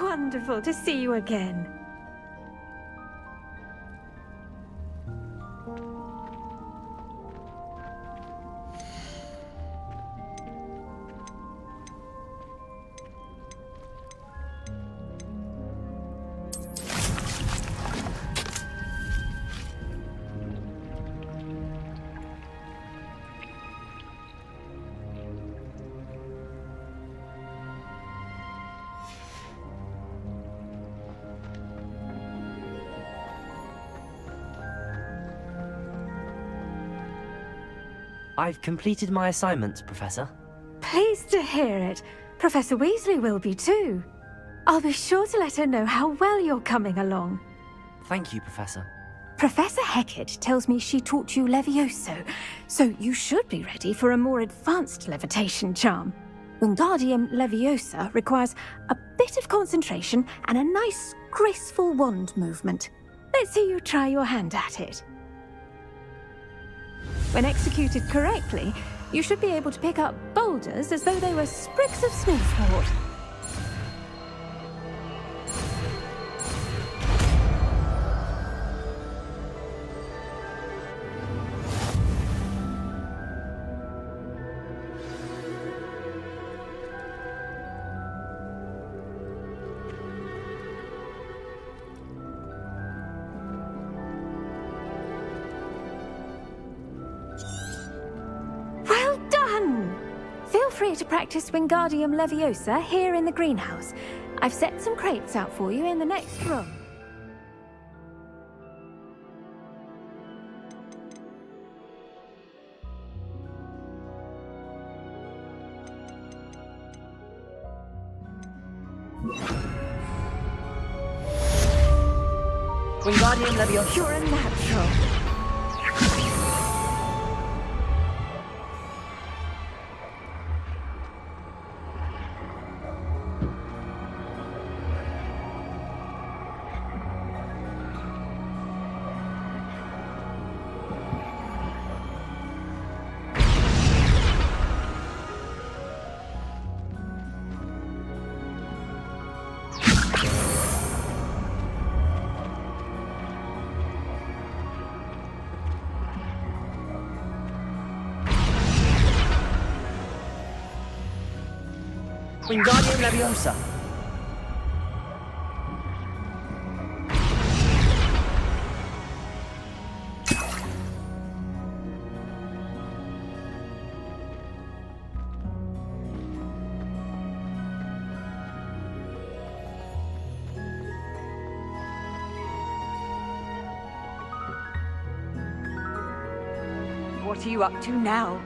Wonderful to see you again. I've completed my assignment, Professor. Pleased to hear it. Professor Weasley will be too. I'll be sure to let her know how well you're coming along. Thank you, Professor. Professor Hecat tells me she taught you Levioso, so you should be ready for a more advanced levitation charm. Wingardium Leviosa requires a bit of concentration and a nice, graceful wand movement. Let's see you try your hand at it. When executed correctly, you should be able to pick up boulders as though they were sprigs of smoothwort. Feel free to practice Wingardium Leviosa here in the greenhouse. I've set some crates out for you in the next room. Wingardium Leviosa. You're a natural. Wingardium Leviosa! What are you up to now?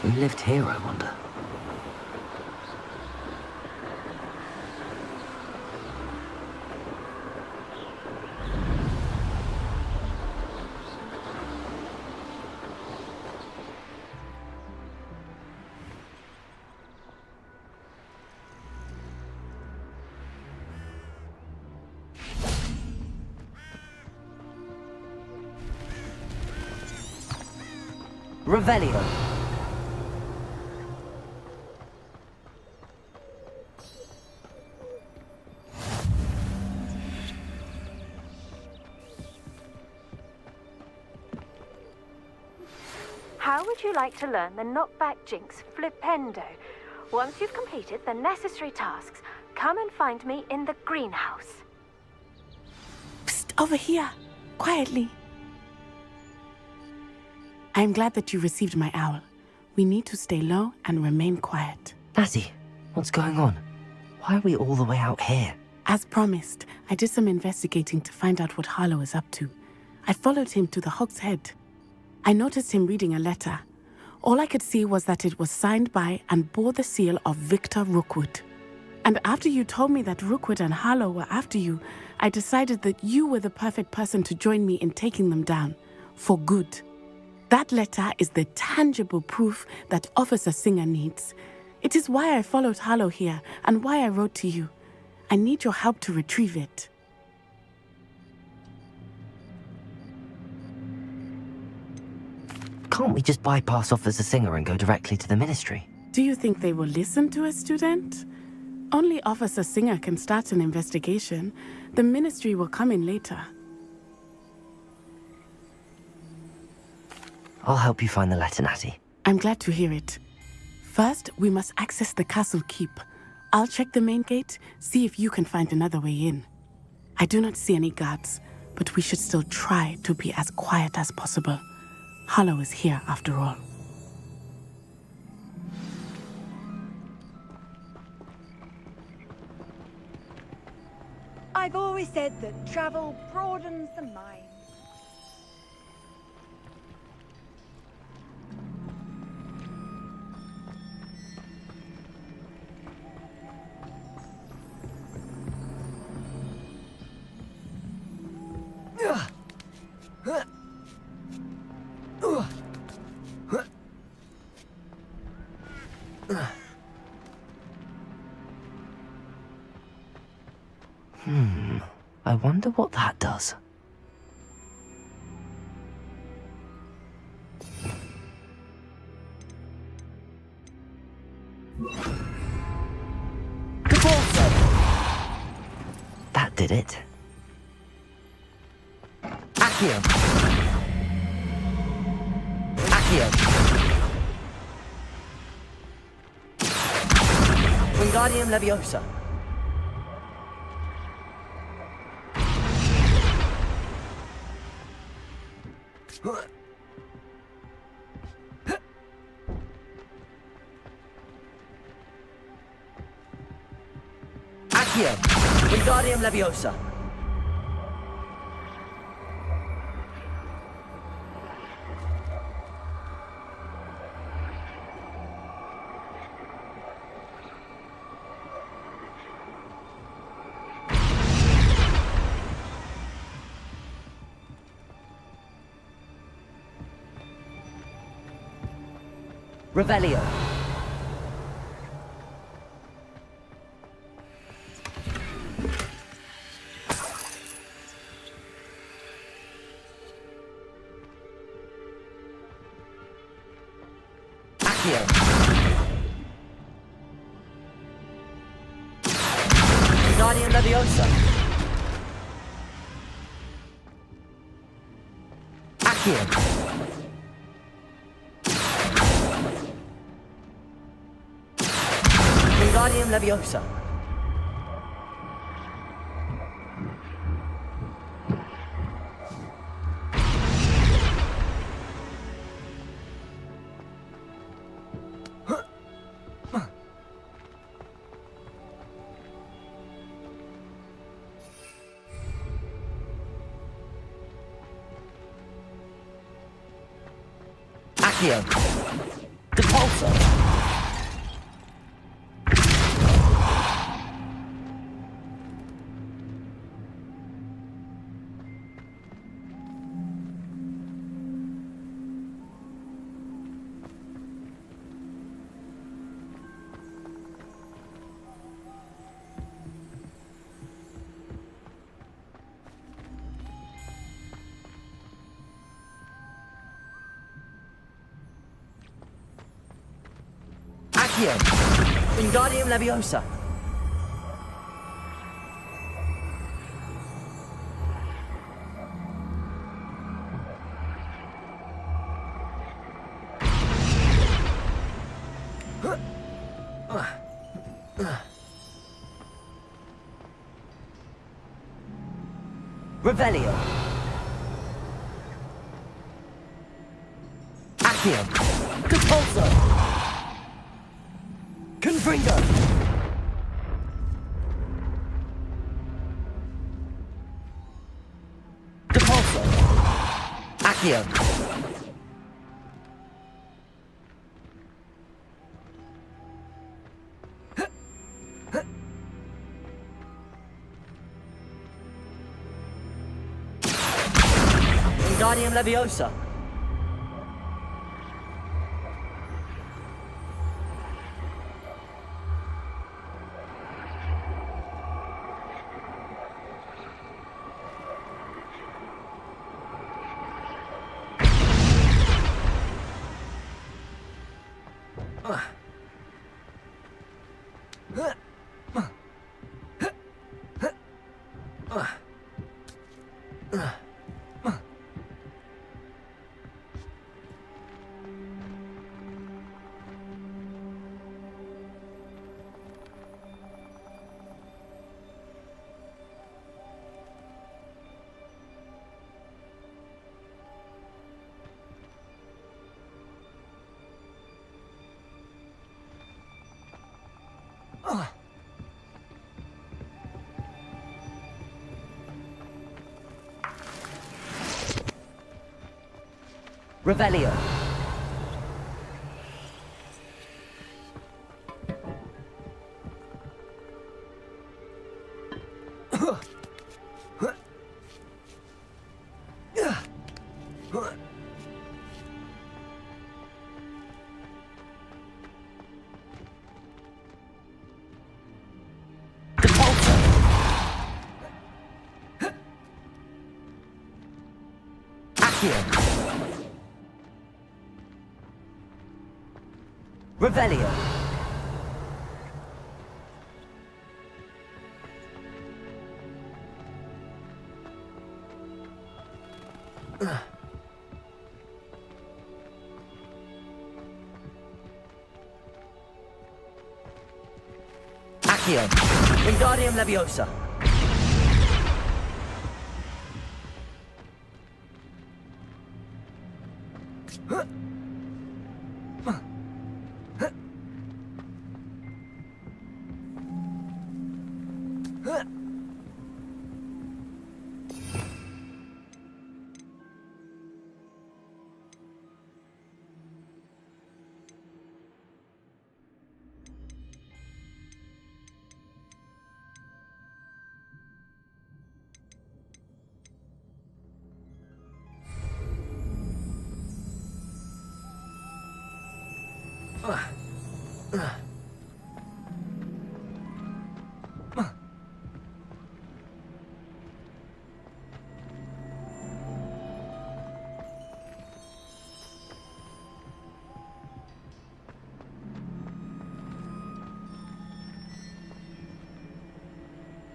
Who lived here, I wonder? Revelio. How would you like to learn the knockback jinx flipendo? Once you've completed the necessary tasks, come and find me in the greenhouse. Psst, over here, quietly. I'm glad that you received my owl. We need to stay low and remain quiet. Natty, what's going on? Why are we all the way out here? As promised, I did some investigating to find out what Harlow is up to. I followed him to the Hog's Head. I noticed him reading a letter. All I could see was that it was signed by and bore the seal of Victor Rookwood. And after you told me that Rookwood and Harlow were after you, I decided that you were the perfect person to join me in taking them down. For good. That letter is the tangible proof that Officer Singer needs. It is why I followed Harlow here and why I wrote to you. I need your help to retrieve it. Can't we just bypass Officer Singer and go directly to the Ministry? Do you think they will listen to a student? Only Officer Singer can start an investigation. The Ministry will come in later. I'll help you find the letter, Natty. I'm glad to hear it. First, we must access the castle keep. I'll check the main gate, see if you can find another way in. I do not see any guards, but we should still try to be as quiet as possible. Harlow is here after all. I've always said that travel broadens the mind. I wonder what that does. That did it. Accio. Accio. Wingardium Leviosa. Accio. Wingardium Leviosa. Revelio. Accio. Wingardium Leviosa. Accio. Wingardium Leviosa. Accio. Depulso. Accio. Wingardium Leviosa. Revelio. Accio. Depulso. Confringo. Accio. Wingardium Leviosa. Revelio. Accio. Revelio. Accio. Wingardium Leviosa.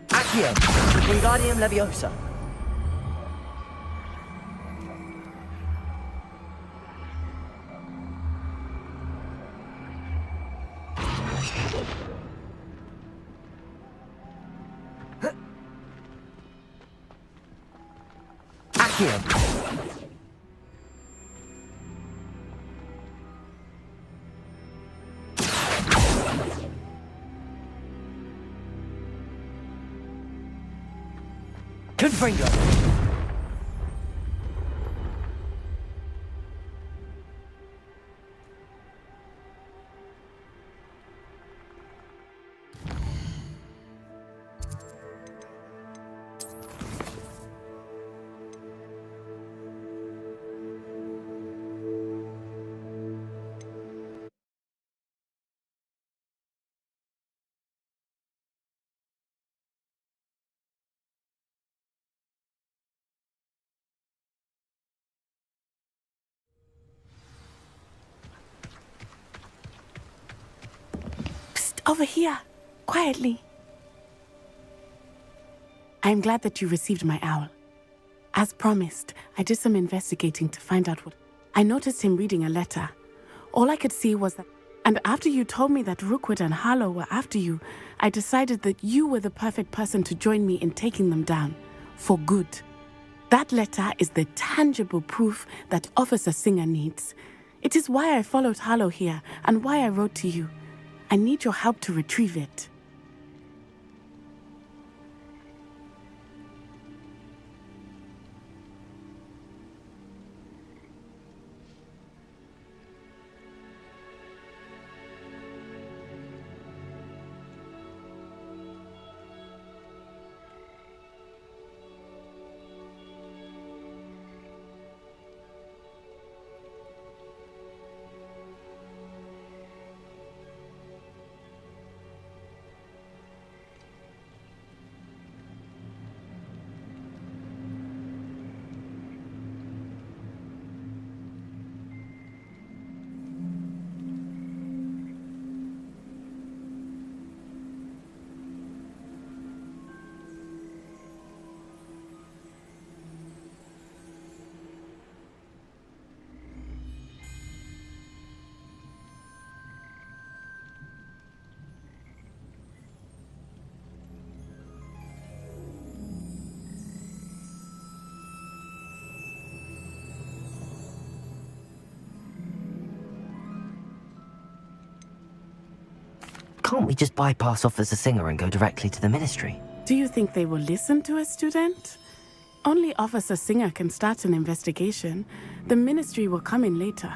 Accio. Wingardium Leviosa. Accio. Confringo. Over here, quietly. I'm glad that you received my owl. As promised, I did some investigating to find out what... I noticed him reading a letter. All I could see was that... And after you told me that Rookwood and Harlow were after you, I decided that you were the perfect person to join me in taking them down. For good. That letter is the tangible proof that Officer Singer needs. It is why I followed Harlow here and why I wrote to you. I need your help to retrieve it. can't we just bypass Officer Singer and go directly to the Ministry? Do you think they will listen to a student? Only Officer Singer can start an investigation. The Ministry will come in later.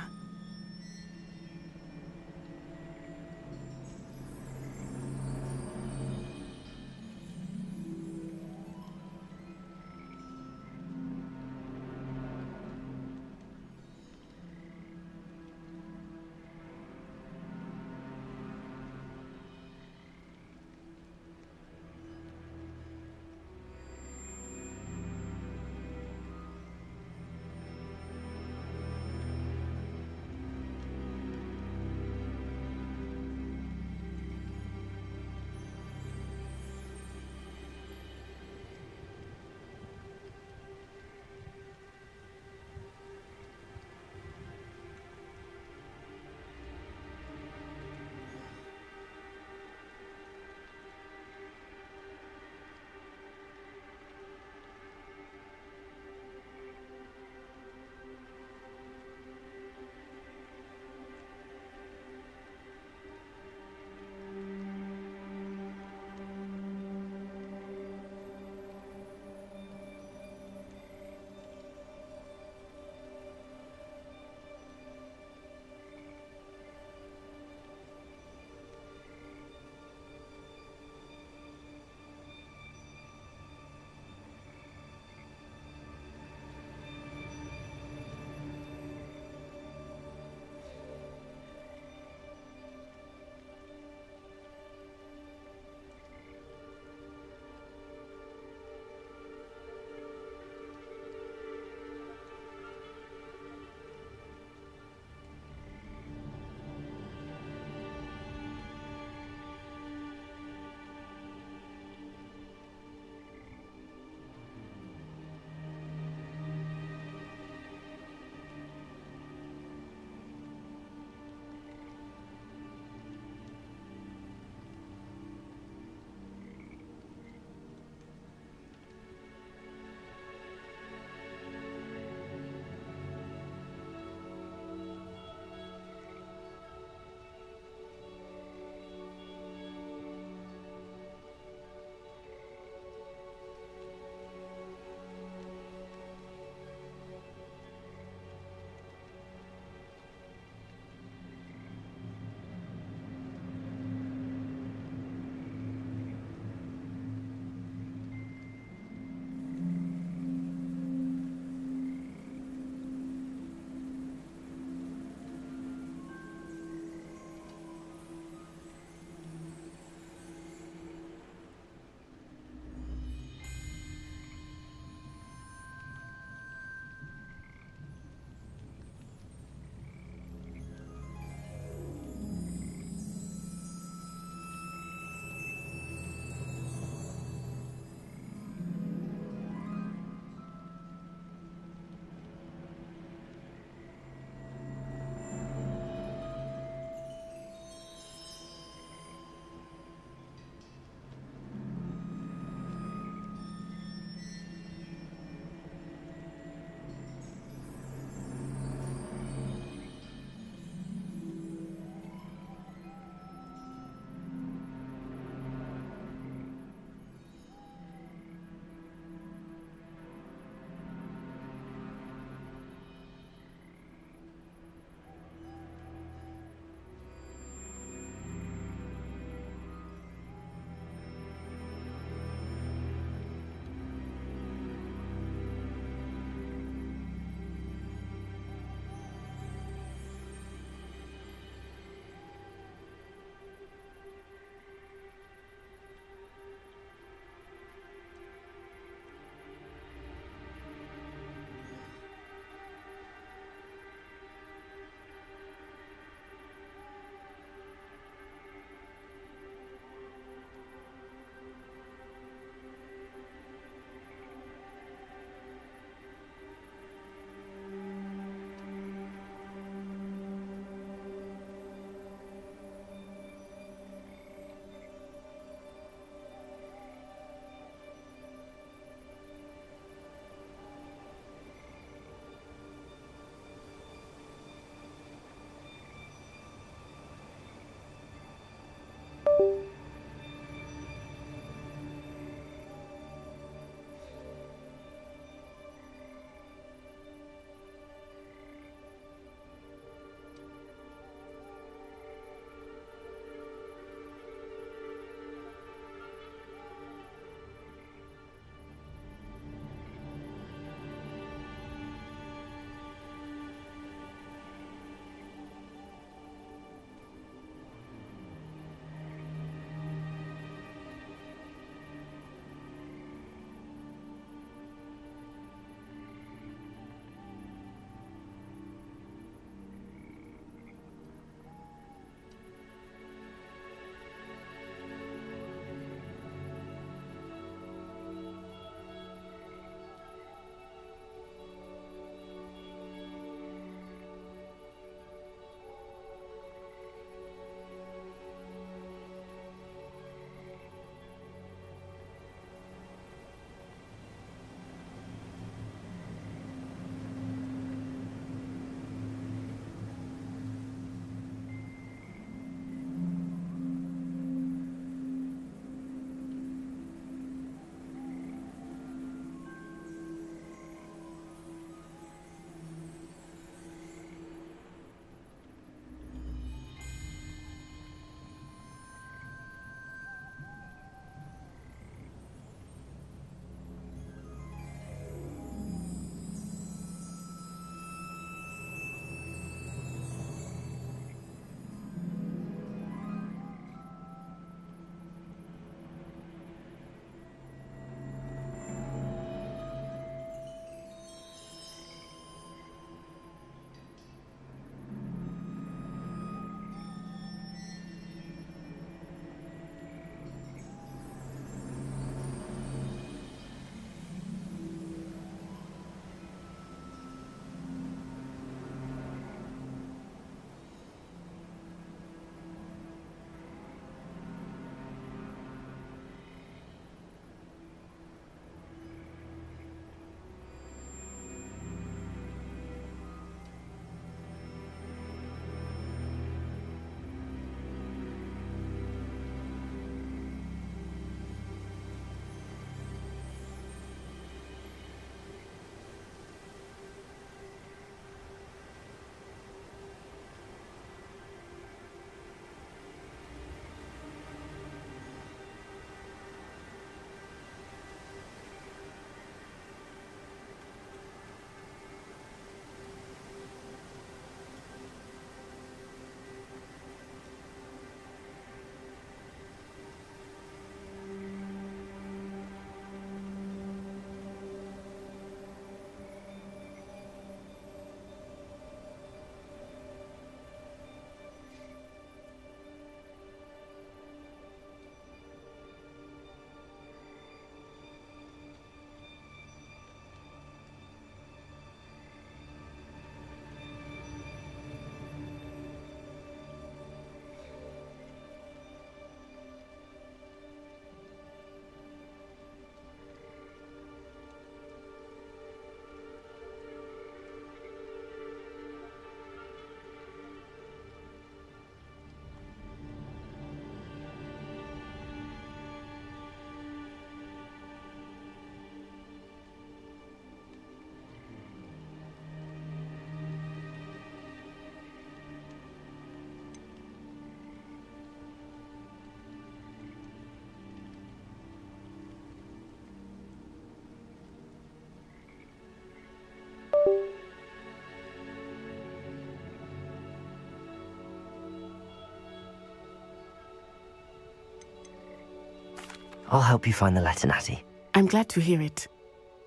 I'll help you find the letter, Natty. I'm glad to hear it.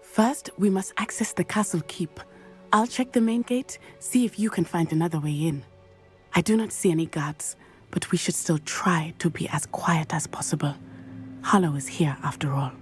First, we must access the castle keep. I'll check the main gate, see if you can find another way in. I do not see any guards, but we should still try to be as quiet as possible. Harlow is here after all.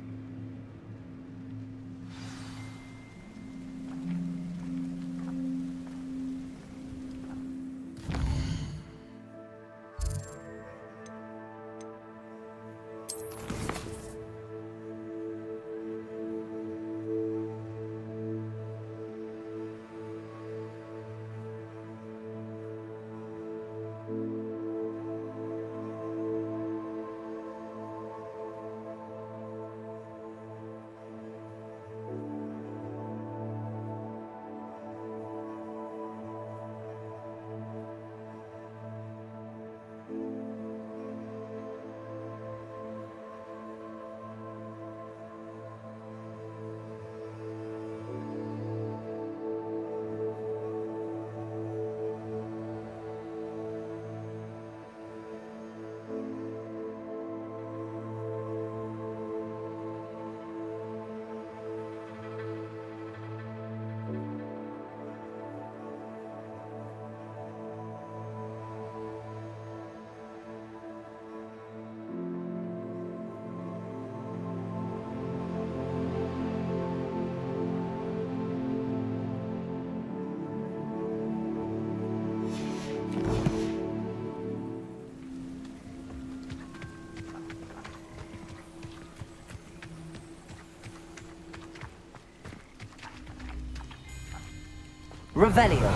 Revelio.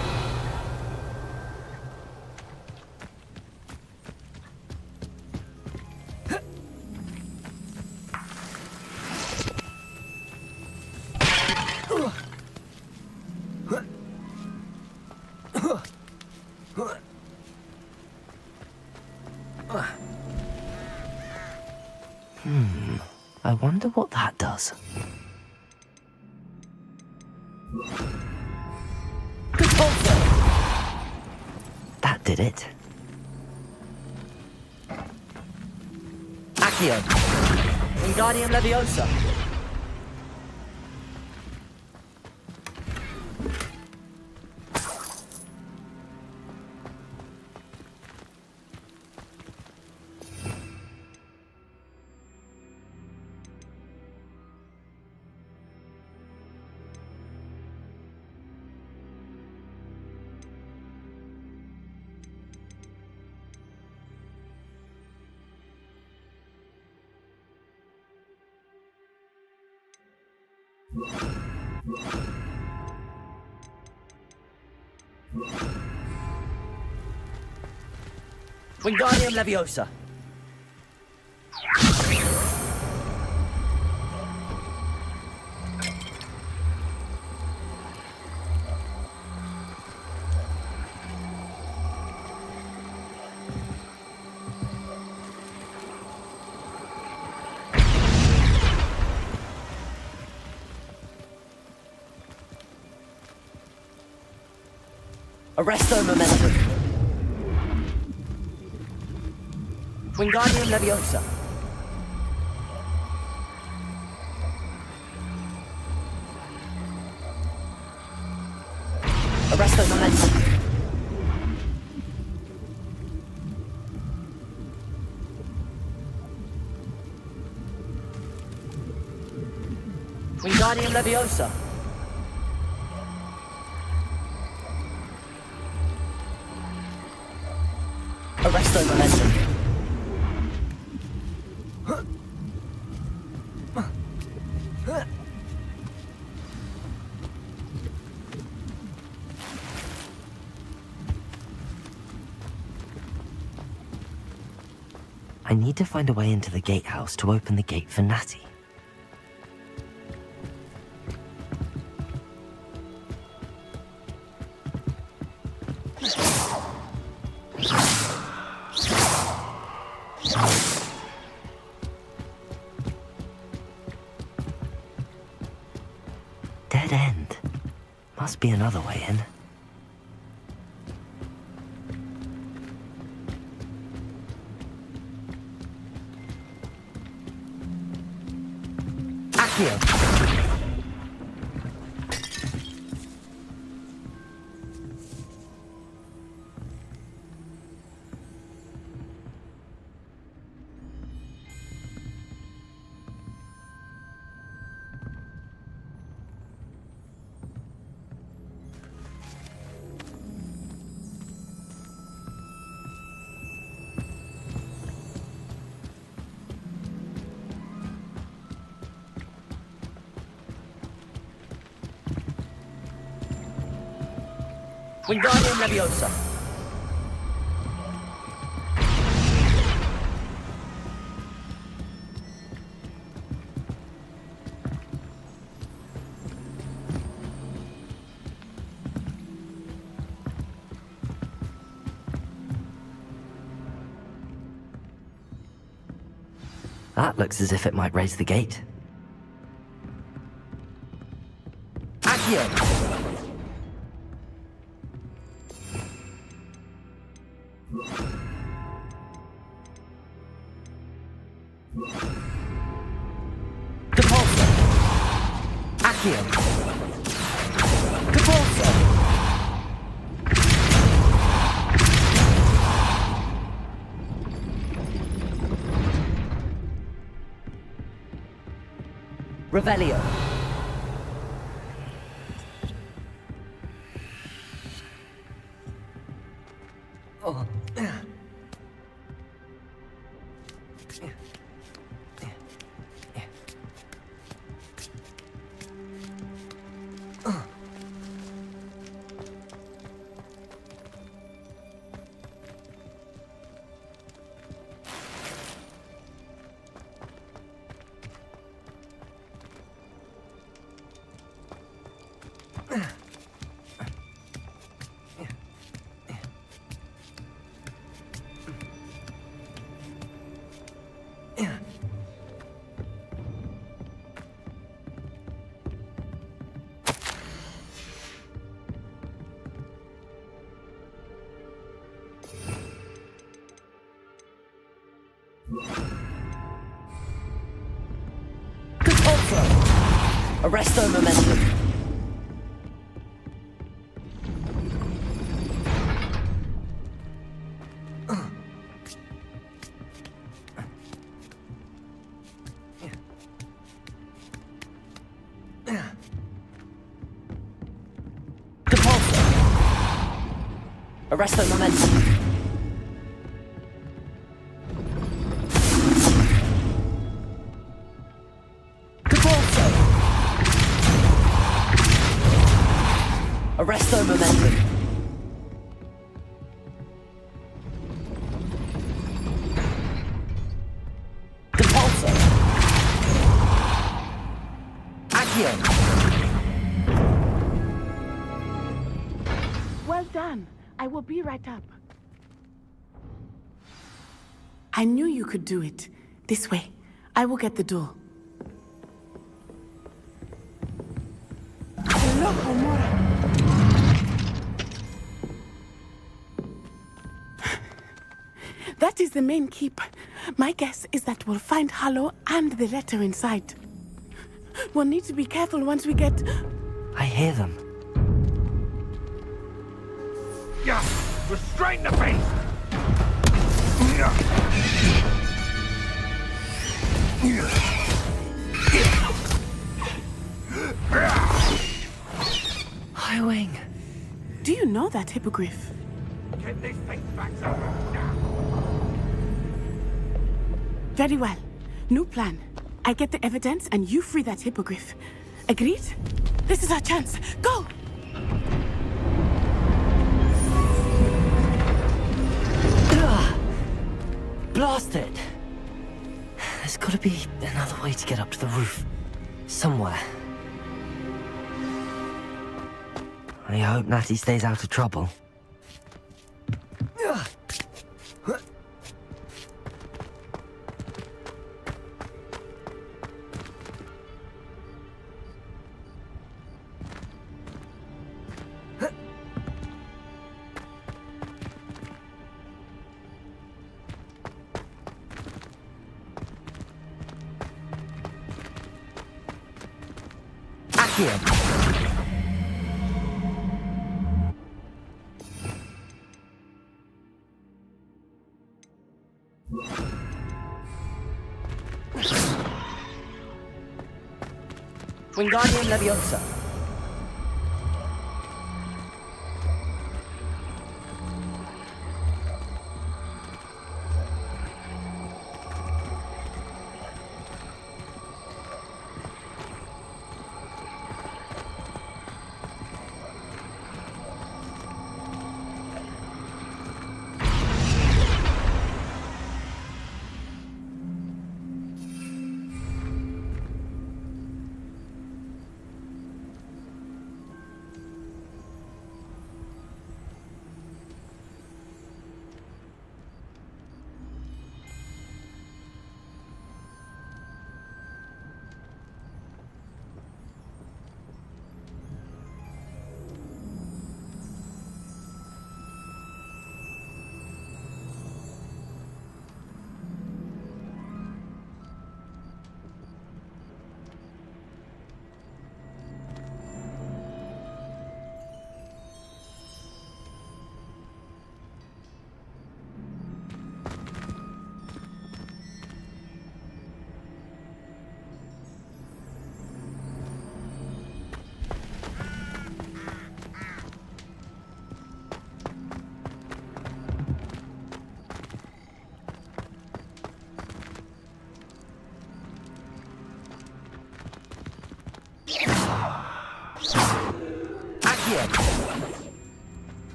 I wonder what that does. That did it. Accio. Wingardium Leviosa. Wingardium Leviosa. Arresto Momentum. Wingardium Leviosa. Arresto Momentum. Wingardium Leviosa. Arresto Momentum. I need to find a way into the gatehouse to open the gate for Natty. Dead end. Must be another way in. Accio. Wingardium Leviosa. That looks as if it might raise the gate. Accio! Accio! Capulso! Revelio. Oh. Good throw. Arresto momentum. Arresto momentum. Arresto momentum. Compulso. Accio. Well done. I will be right up. I knew you could do it. This way. I will get the door. That is the main keep. My guess is that we'll find Harlow and the letter inside. We'll need to be careful once we get... I hear them. Yeah, restrain the beast! Highwing. Do you know that hippogriff? Get this thing back up now! Very well. New plan. I get the evidence and you free that hippogriff. Agreed? This is our chance. Go! Blasted! There's gotta be another way to get up to the roof. Somewhere. I hope Natty stays out of trouble. Accio. Wingardium Leviosa.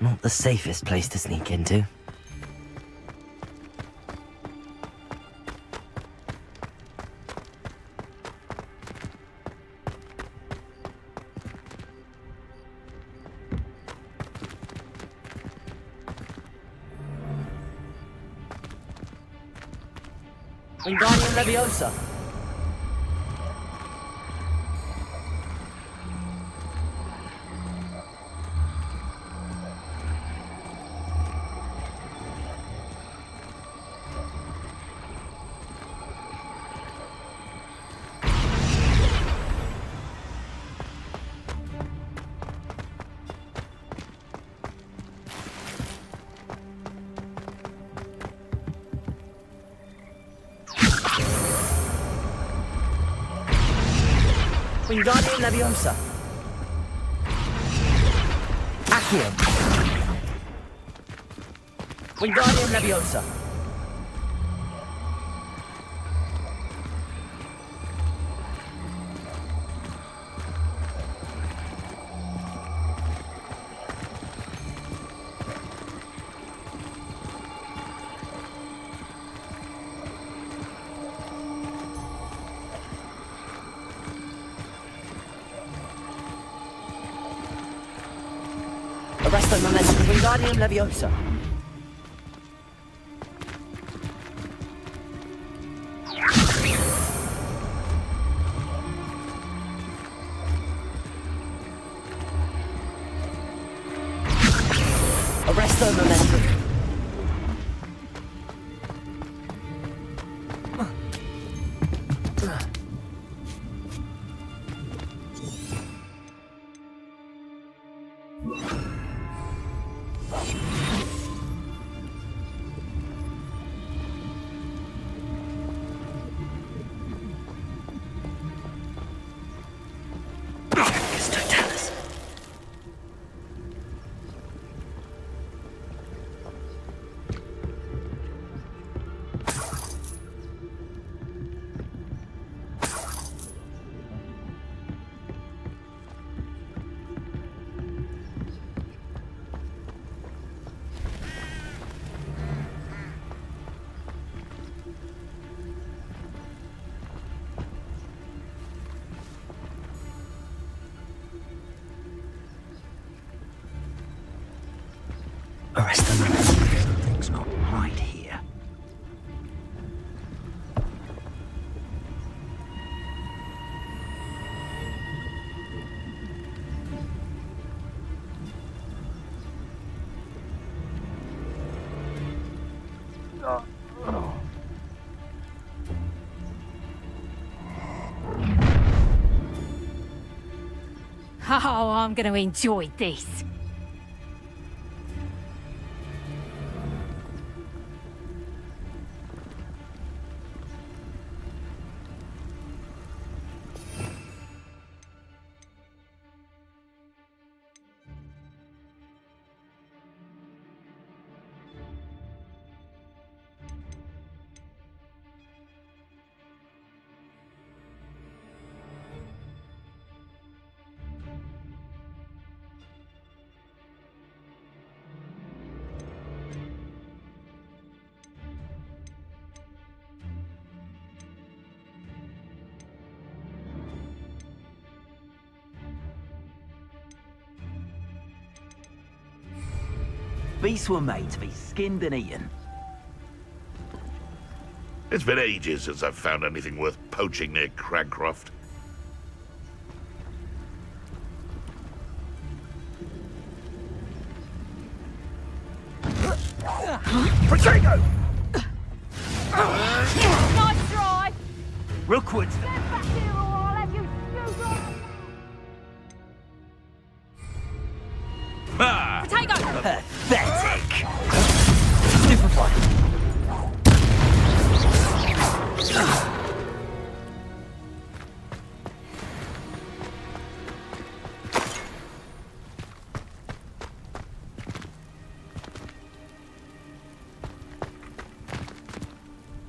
Not the safest place to sneak into. Wingardium Leviosa. Wingardium Leviosa. Accio. Wingardium Leviosa. Arresto momentum. Wingardium Leviosa. Arresto momentum. Arrest them. Something's not right here. Oh, I'm going to enjoy this. Beasts were made to be skinned and eaten. It's been ages since I've found anything worth poaching near Cragcroft. Potato! Nice try! Rookwood's Get back here or I'll have you spewed on! Ah! Potato! pathetic. Stupefy.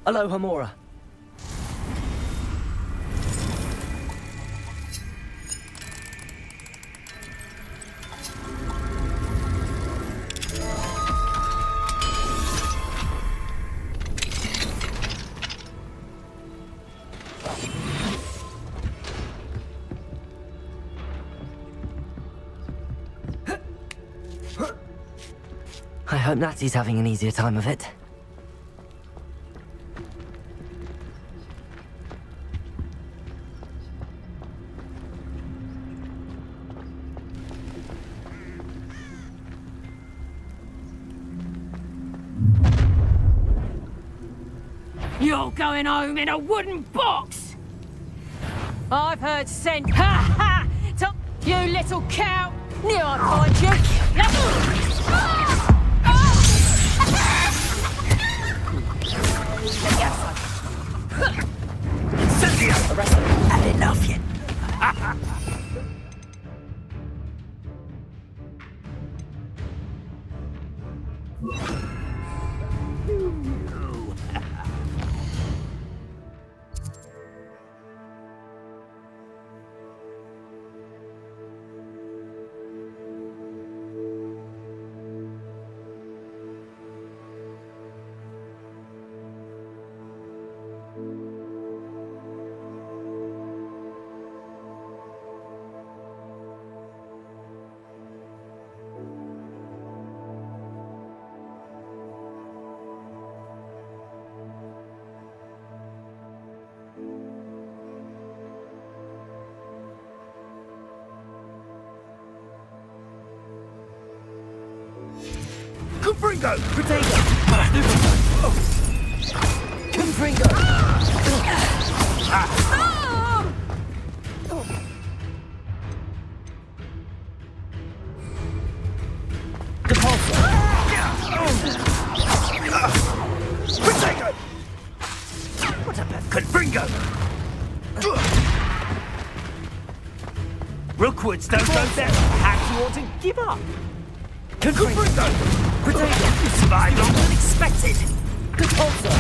Hello, Hamora. I hope Natty's having an easier time of it. You're going home in a wooden box! I've heard sense. Ha ha! You little cow! Knew I'd find you! Incendio! Arrest him. Had enough yet? Confringo! Potato! Confringo! Depulso! Potato! What about Confringo? Rookwoods don't go there. Perhaps you ought to give up. Confringo! Potato! You survived longer than expected. Depulso!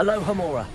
Aloha Mora.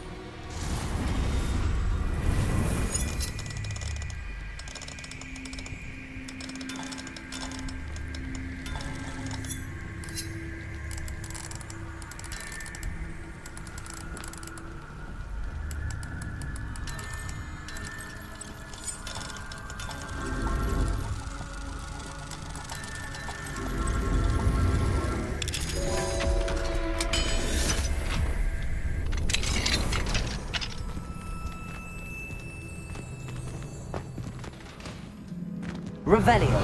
Revelio.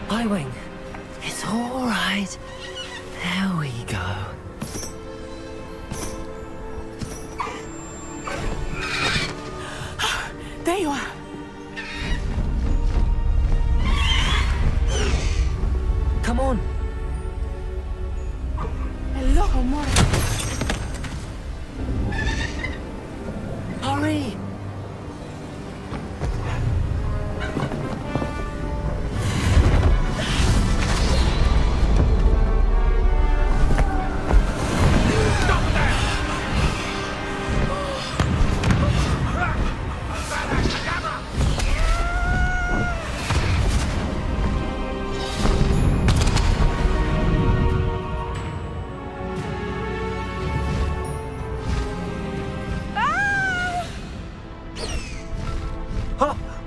Highwing. It's all right. There we go. There you are. Come on. Hello, Mora. Hurry.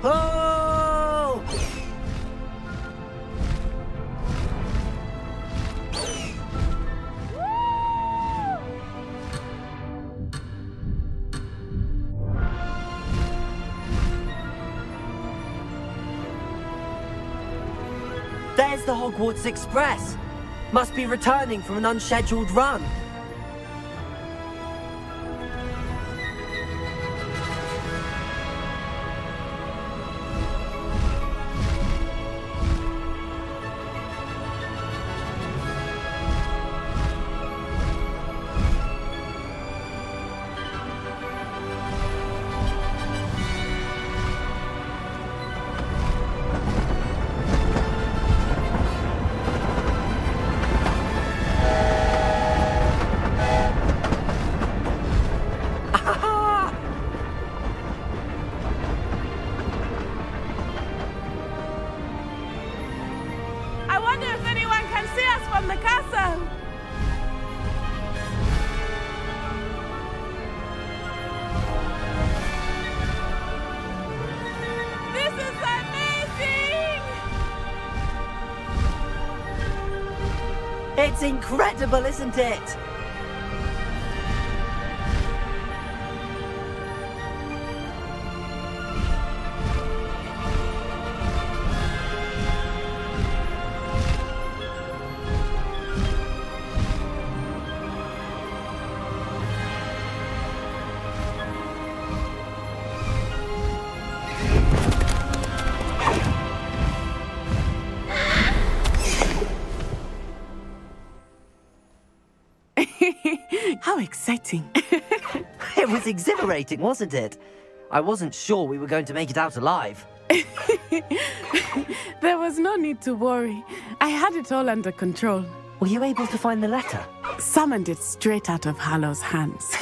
Oh! There's the Hogwarts Express. Must be returning from an unscheduled run. Harlow. This is amazing! It's incredible, isn't it? How exciting. It was exhilarating, wasn't it? I wasn't sure we were going to make it out alive. There was no need to worry. I had it all under control. Were you able to find the letter? Summoned it straight out of Harlow's hands.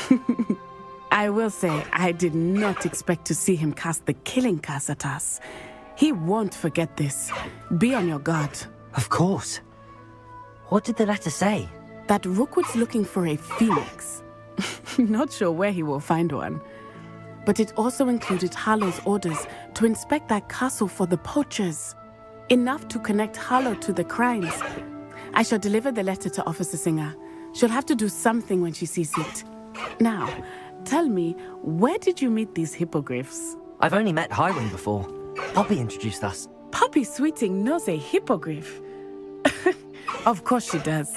I will say, I did not expect to see him cast the killing curse at us. He won't forget this. Be on your guard. Of course. What did the letter say? That Rookwood's looking for a phoenix. Not sure where he will find one. But it also included Harlow's orders to inspect that castle for the poachers. Enough to connect Harlow to the crimes. I shall deliver the letter to Officer Singer. She'll have to do something when she sees it. Now, tell me, where did you meet these hippogriffs? I've only met Highwing before. Poppy introduced us. Poppy Sweeting knows a hippogriff. Of course she does.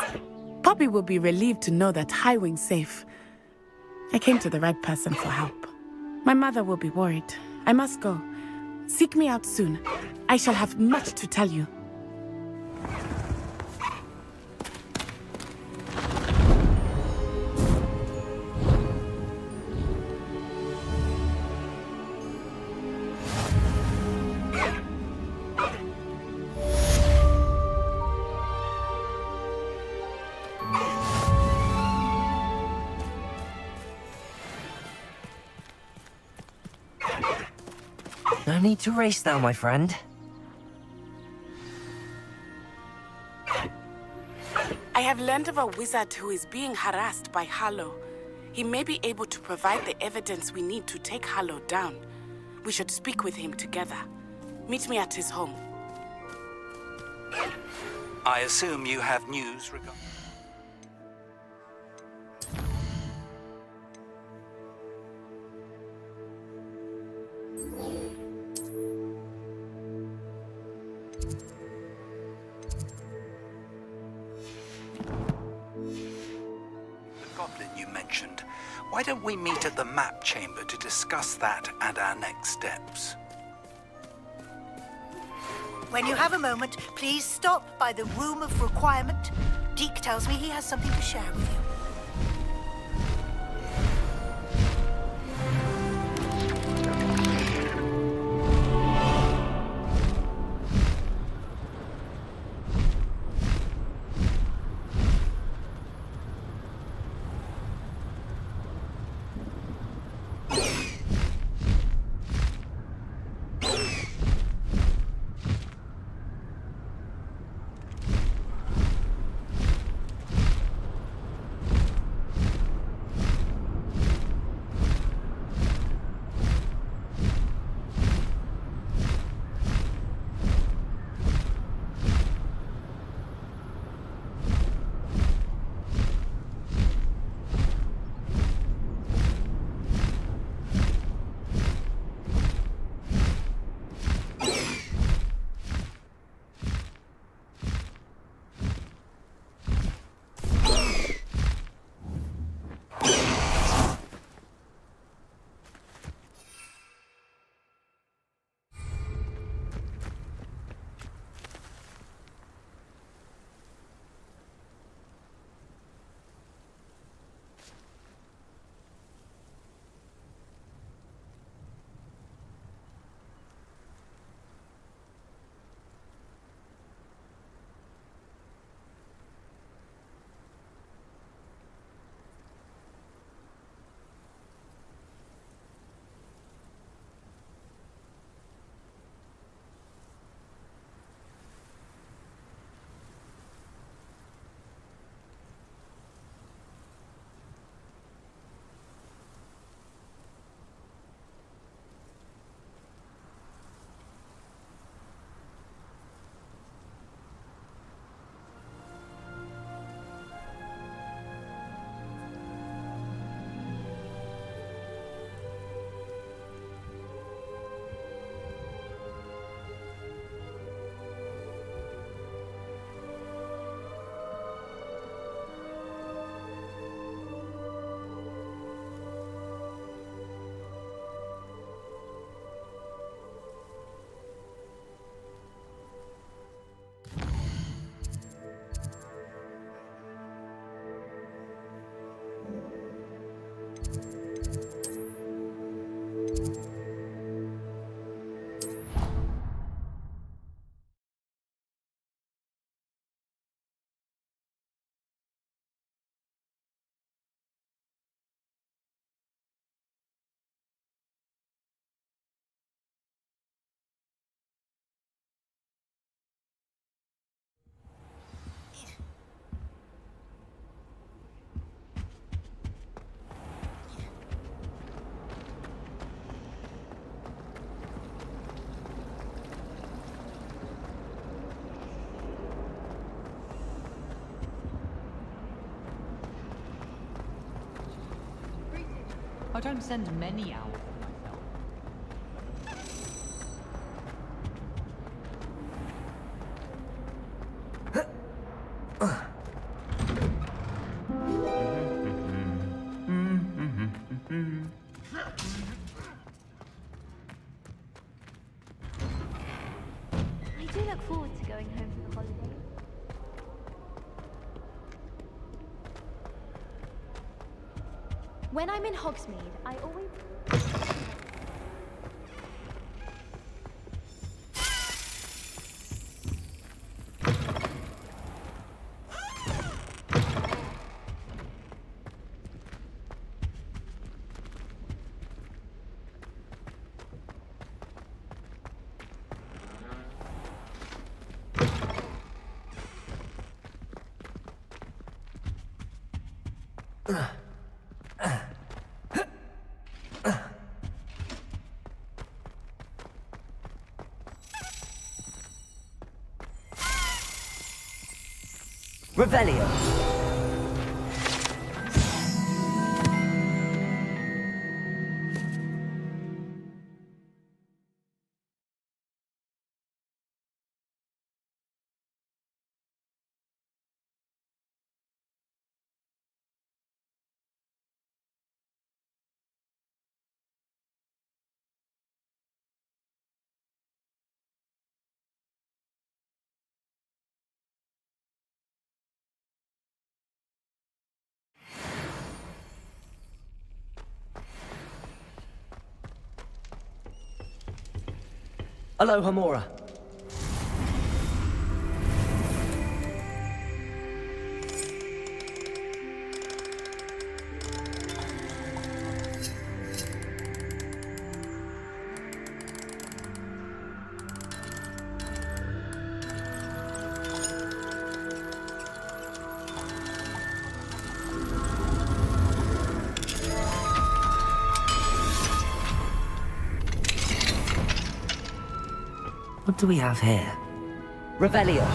Poppy will be relieved to know that Highwing's safe. I came to the right person for help. My mother will be worried. I must go. Seek me out soon. I shall have much to tell you. No need to race now, my friend. I have learned of a wizard who is being harassed by Harlow. He may be able to provide the evidence we need to take Harlow down. We should speak with him together. Meet me at his home. I assume you have news regarding... goblin you mentioned. Why don't we meet at the map chamber to discuss that and our next steps? When you have a moment, please stop by the Room of Requirement. Deke tells me he has something to share with you. I don't send many out myself. I do look forward to going home for the holidays. When I'm in Hogsmeade, I always... Revelio. Aloha Mora. What do we have here? Revelio.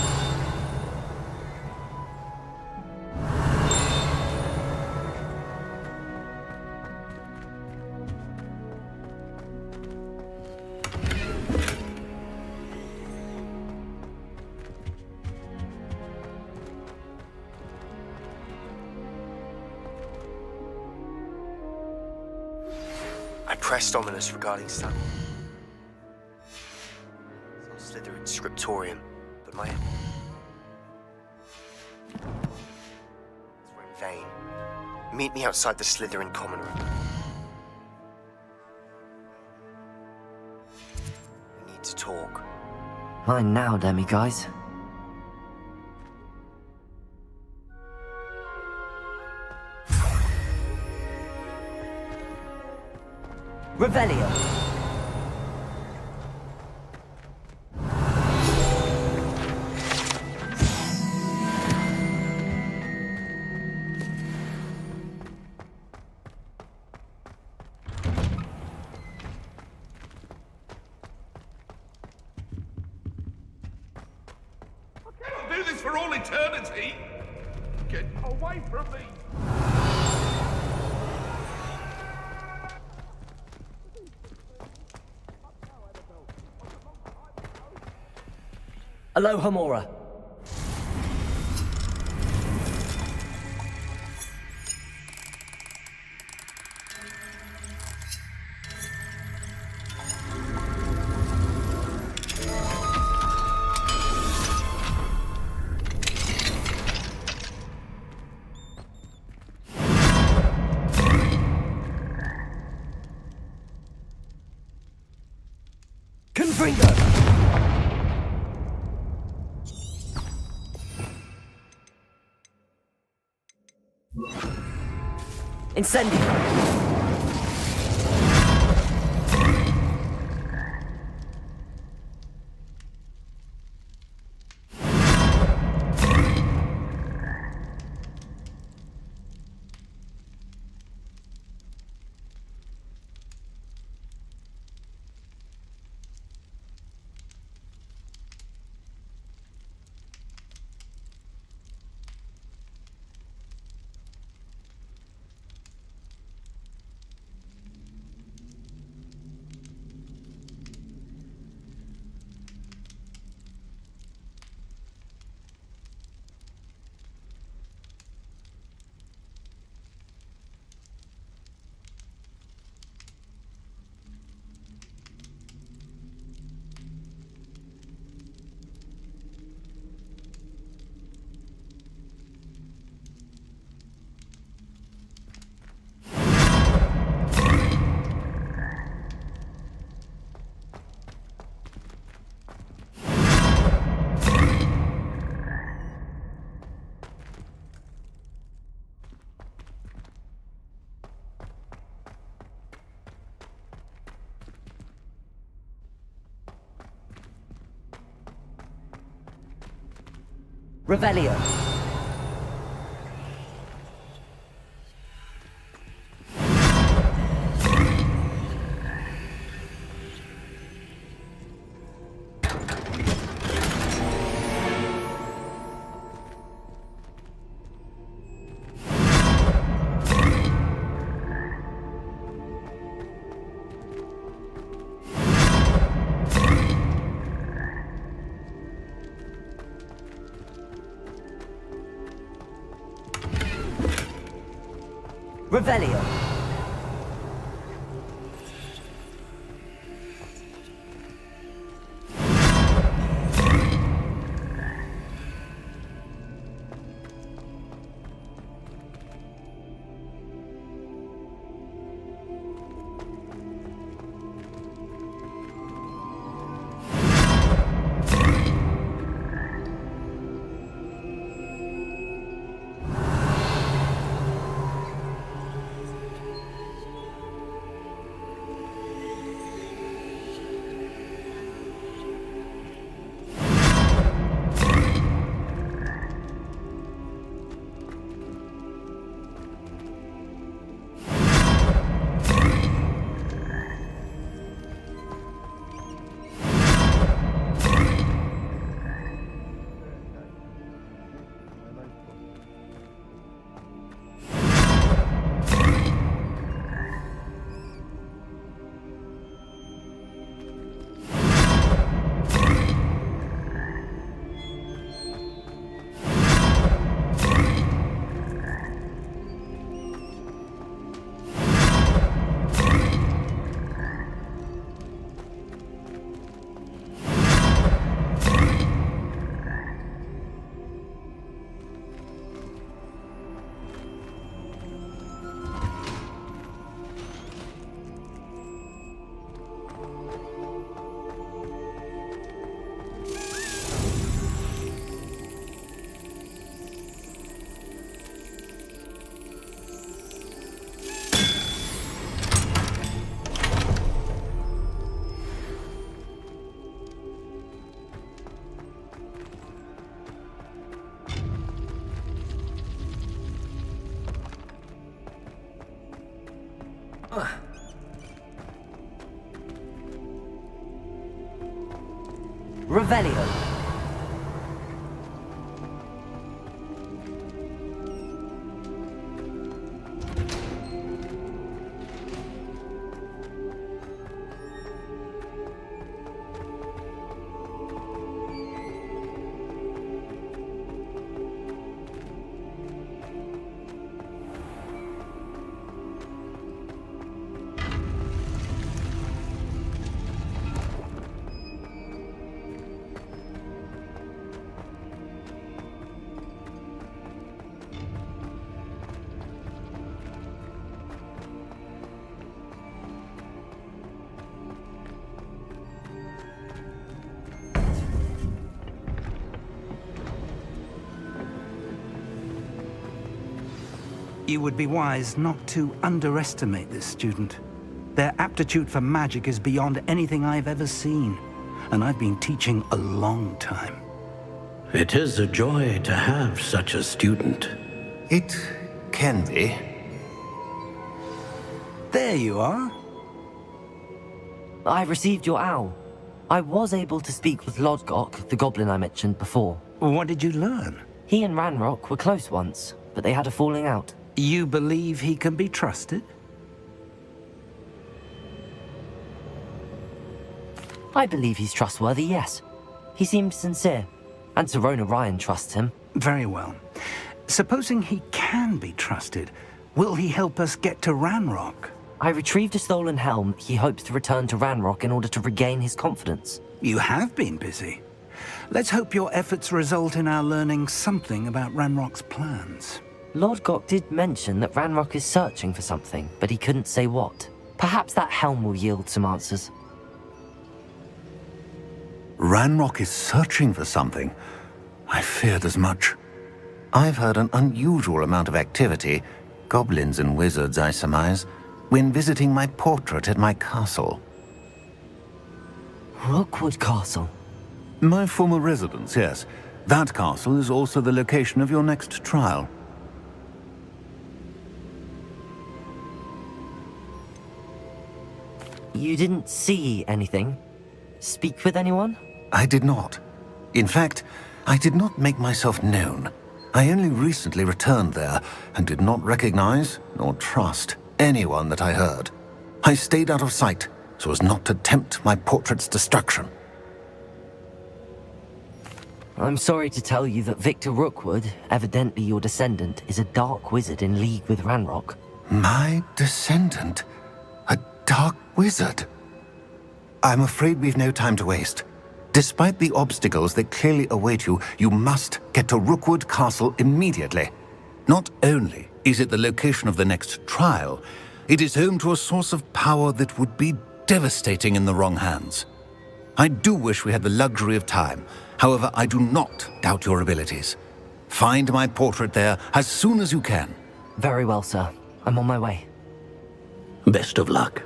I pressed ominous regarding Stan. Slytherin scriptorium, but my... were in vain. Meet me outside the Slytherin common room. We need to talk. Mine now, demiguise. Revelio. I'll do this for all eternity. Get away from me. Aloha Mora. Confringo! Incendio! Revelio. Revelio. Revelio. You would be wise not to underestimate this student. Their aptitude for magic is beyond anything I've ever seen, and I've been teaching a long time. It is a joy to have such a student. It can be. There you are. I received your owl. I was able to speak with Lodgok, the goblin I mentioned before. What did you learn? He and Ranrock were close once, but they had a falling out. You believe he can be trusted? I believe he's trustworthy, yes. He seemed sincere, and Serona Ryan trusts him. Very well. Supposing he can be trusted, will he help us get to Ranrock? I retrieved a stolen helm he hopes to return to Ranrock in order to regain his confidence. You have been busy. Let's hope your efforts result in our learning something about Ranrock's plans. Lodgok did mention that Ranrock is searching for something, but he couldn't say what. Perhaps that helm will yield some answers. Ranrock is searching for something. I feared as much. I've heard an unusual amount of activity, goblins and wizards, I surmise, when visiting my portrait at my castle. Rookwood Castle? My former residence, yes. That castle is also the location of your next trial. You didn't see anything? Speak with anyone? I did not. In fact, I did not make myself known. I only recently returned there and did not recognize nor trust anyone that I heard. I stayed out of sight so as not to tempt my portrait's destruction. I'm sorry to tell you that Victor Rookwood, evidently your descendant, is a dark wizard in league with Ranrock. My descendant? A dark wizard? I'm afraid we've no time to waste. Despite the obstacles that clearly await you, you must get to Rookwood Castle immediately. Not only is it the location of the next trial, it is home to a source of power that would be devastating in the wrong hands. I do wish we had the luxury of time. However, I do not doubt your abilities. Find my portrait there as soon as you can. Very well, sir. I'm on my way. Best of luck.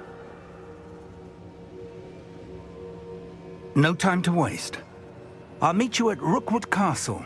No time to waste. I'll meet you at Rookwood Castle.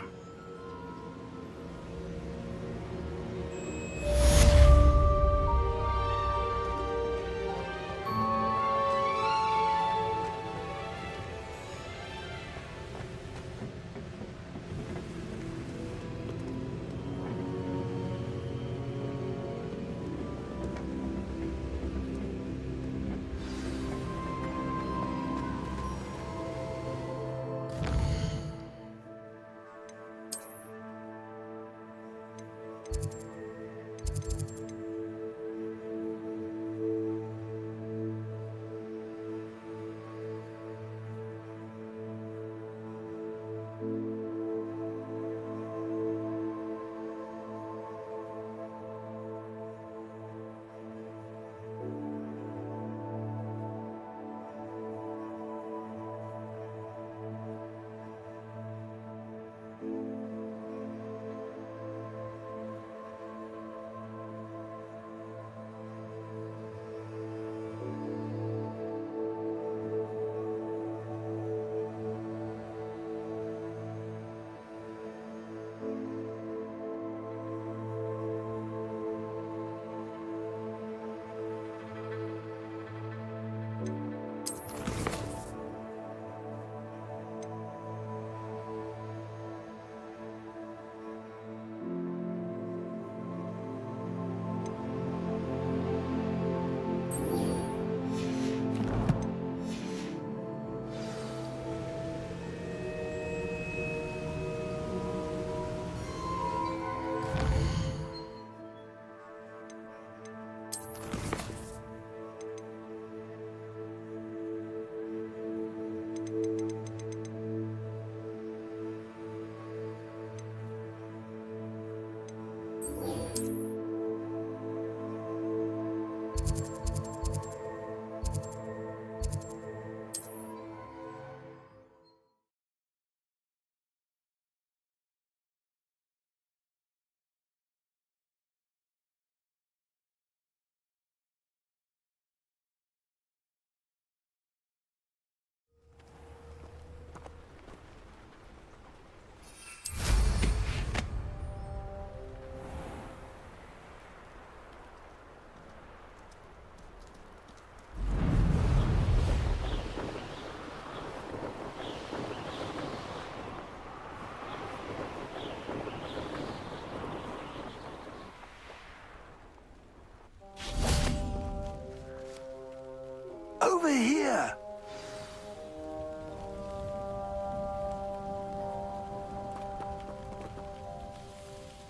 Over here!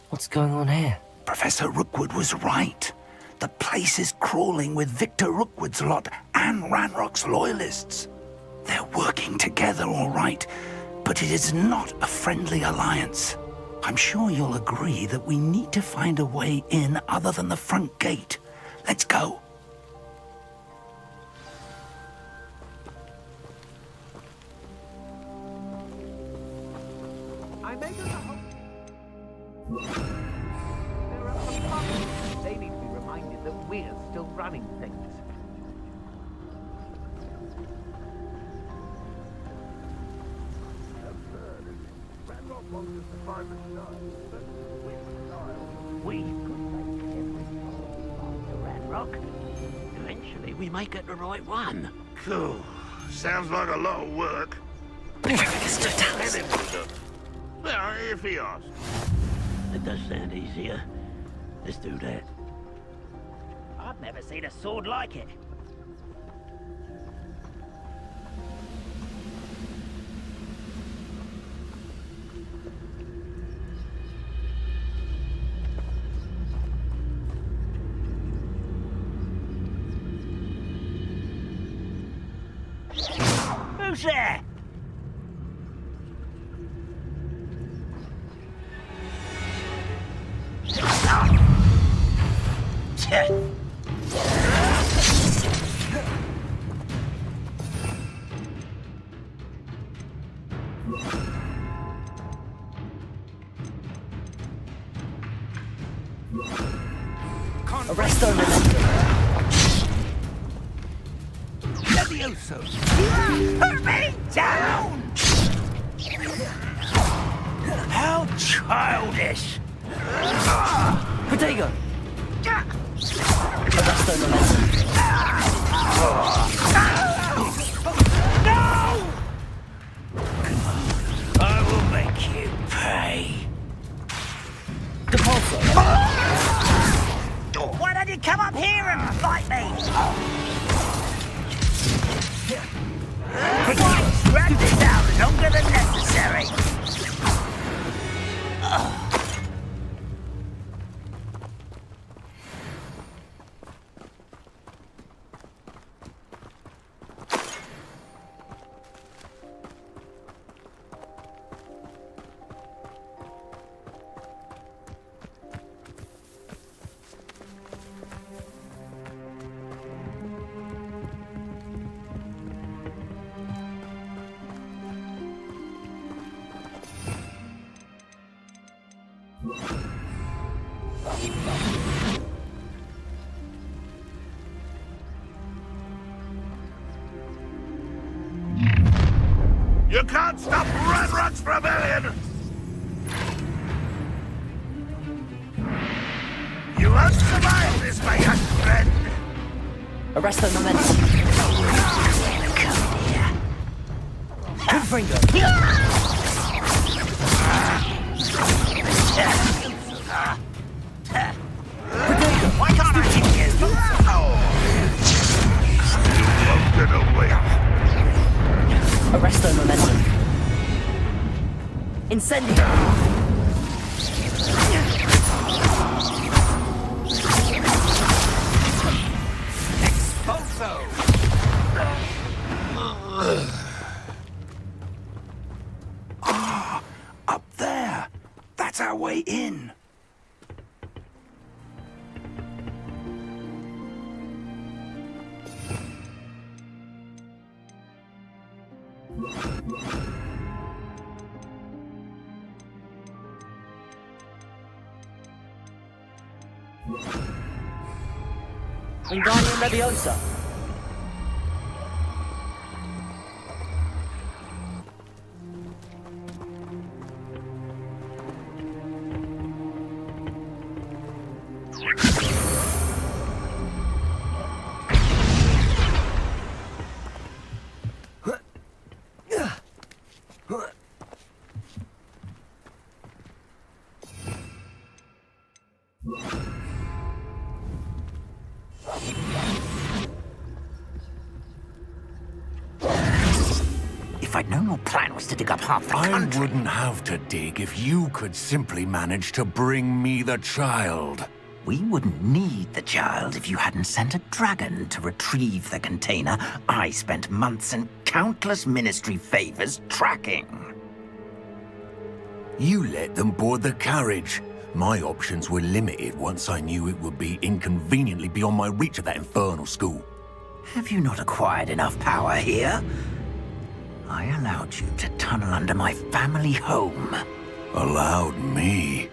What's going on here? Professor Rookwood was right. The place is crawling with Victor Rookwood's lot and Ranrock's loyalists. They're working together, all right, but it is not a friendly alliance. I'm sure you'll agree that we need to find a way in other than the front gate. Let's go. They need to be reminded that we're still running things. We could make every the Rat Rock. Eventually, we may get the right one. Cool. Sounds like a lot of work. Let him do it. Well, if he asks. It does sound easier. Let's do that. I've never seen a sword like it. Who's there? Arresto momentum. Levioso! Put me down! How childish! Protego. Arresto momentum. No! I will make you pay. Depulso. Why don't you come up here and fight me? Drag this out longer than necessary. You can't stop Ranrock's rebellion! You won't survive this, my young friend! Arresto momentum. Confringo. Why can't I hit you? You won't get away. Arresto momentum. Incendio. Expulso! Up there. That's our way in. Wingardium Leviosa. If I'd known your plan was to dig up half the I country... wouldn't have to dig if you could simply manage to bring me the child. We wouldn't need the child if you hadn't sent a dragon to retrieve the container I spent months and countless ministry favors tracking. You let them board the carriage. My options were limited once I knew it would be inconveniently beyond my reach at that infernal school. Have you not acquired enough power here? I allowed you to tunnel under my family home. Allowed me?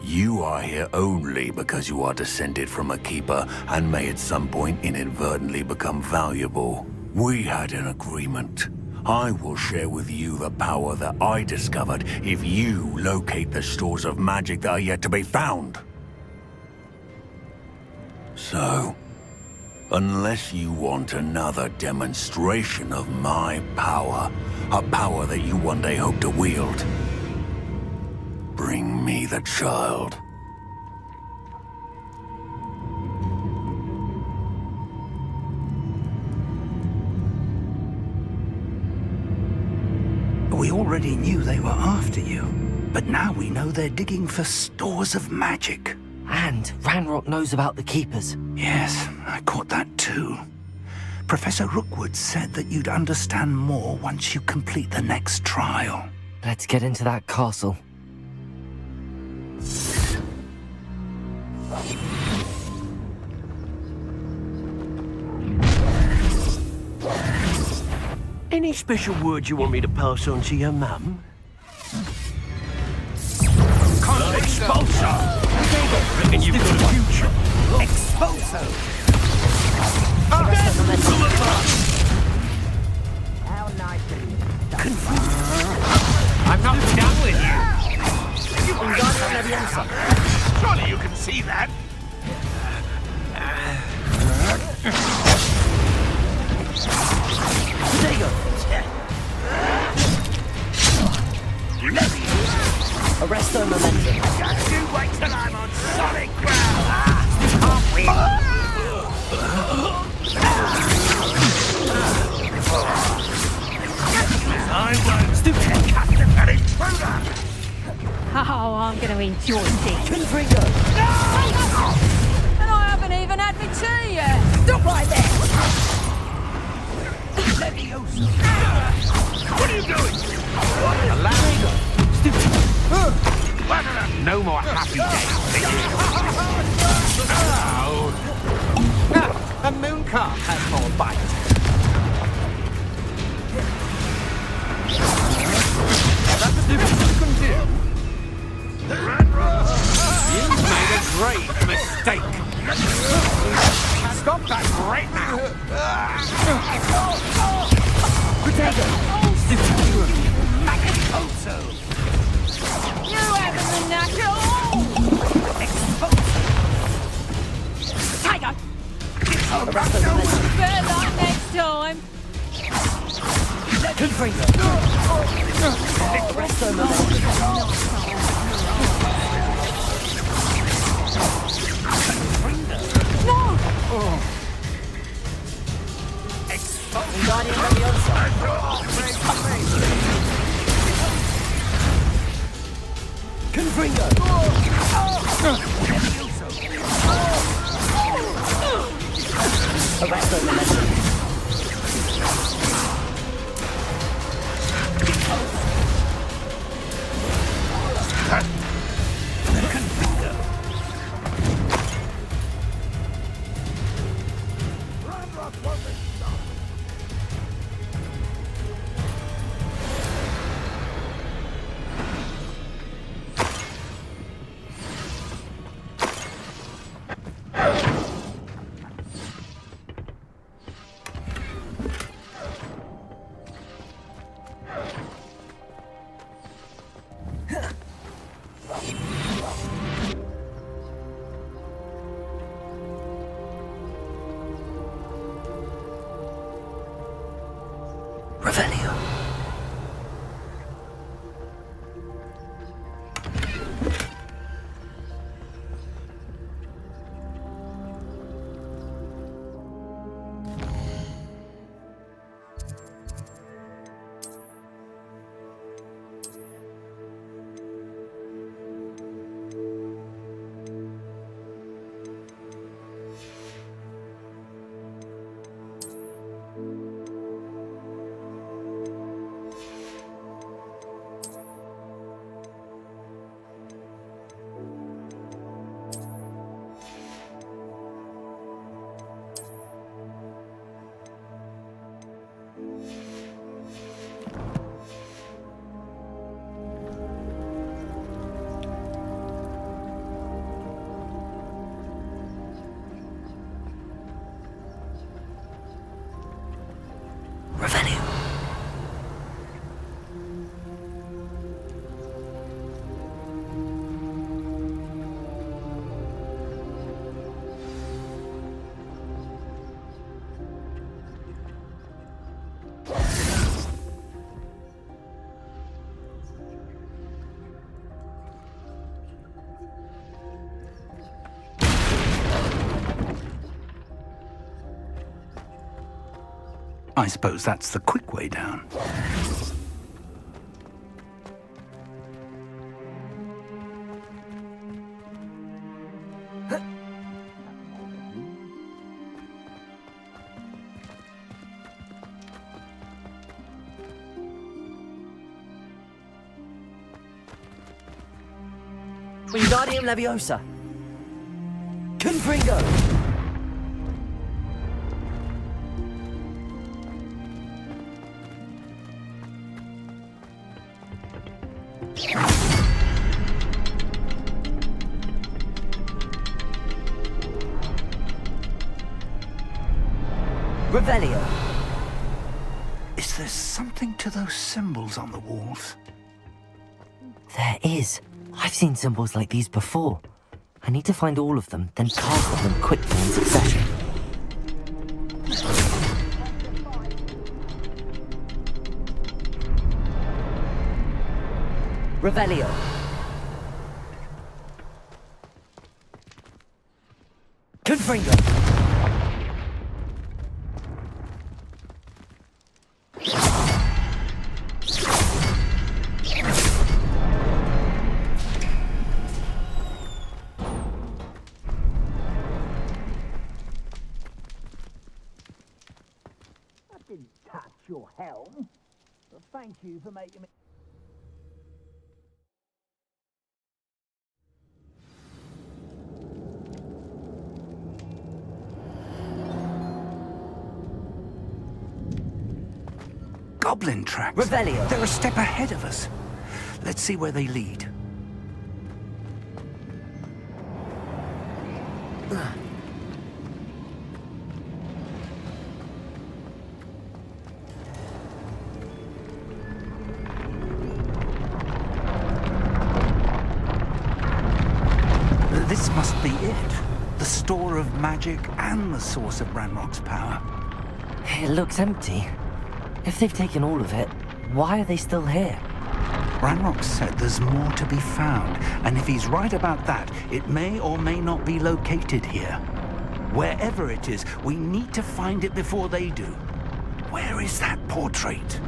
You are here only because you are descended from a keeper and may at some point inadvertently become valuable. We had an agreement. I will share with you the power that I discovered if you locate the stores of magic that are yet to be found. So, unless you want another demonstration of my power, a power that you one day hope to wield, bring me the child. We already knew they were after you, but now we know they're digging for stores of magic. And Ranrock knows about the Keepers. Yes, I caught that too. Professor Rookwood said that you'd understand more once you complete the next trial. Let's get into that castle. Any special word you want me to pass on to your mum? Expulso! Reckon you've got a future. Expulso! How nice of you. I'm not done with you. Surely you can see that. There you go. Arrest their momentum. You wait till I'm on solid ground. Can't we? I won't. Stupid an intruder. Oh, I'm going to enjoy this. Confringo. And I haven't even had my tea yet. Stop right there! What are you doing? No more happy days. A moon calf has more bite. That's the difference you can do. You made a great mistake. Stop that right now. You haven't the knack at all. Tiger. Better luck next time. Arrest their momentum. Guardian Leviosa. Confringo. Arrest their momentum. I suppose that's the quick way down. Wingardium Leviosa! Confringo! Revelio! Is there something to those symbols on the walls? There is. I've seen symbols like these before. I need to find all of them, then cast them quickly in succession. Revelio. Confringo. Didn't touch your helm. But thank you for making me... Goblin tracks. Revelio. They're a step ahead of us. Let's see where they lead. This must be it. The store of magic and the source of Ranrock's power. It looks empty. If they've taken all of it, why are they still here? Ranrock said there's more to be found, and if he's right about that, it may or may not be located here. Wherever it is, we need to find it before they do. Where is that portrait?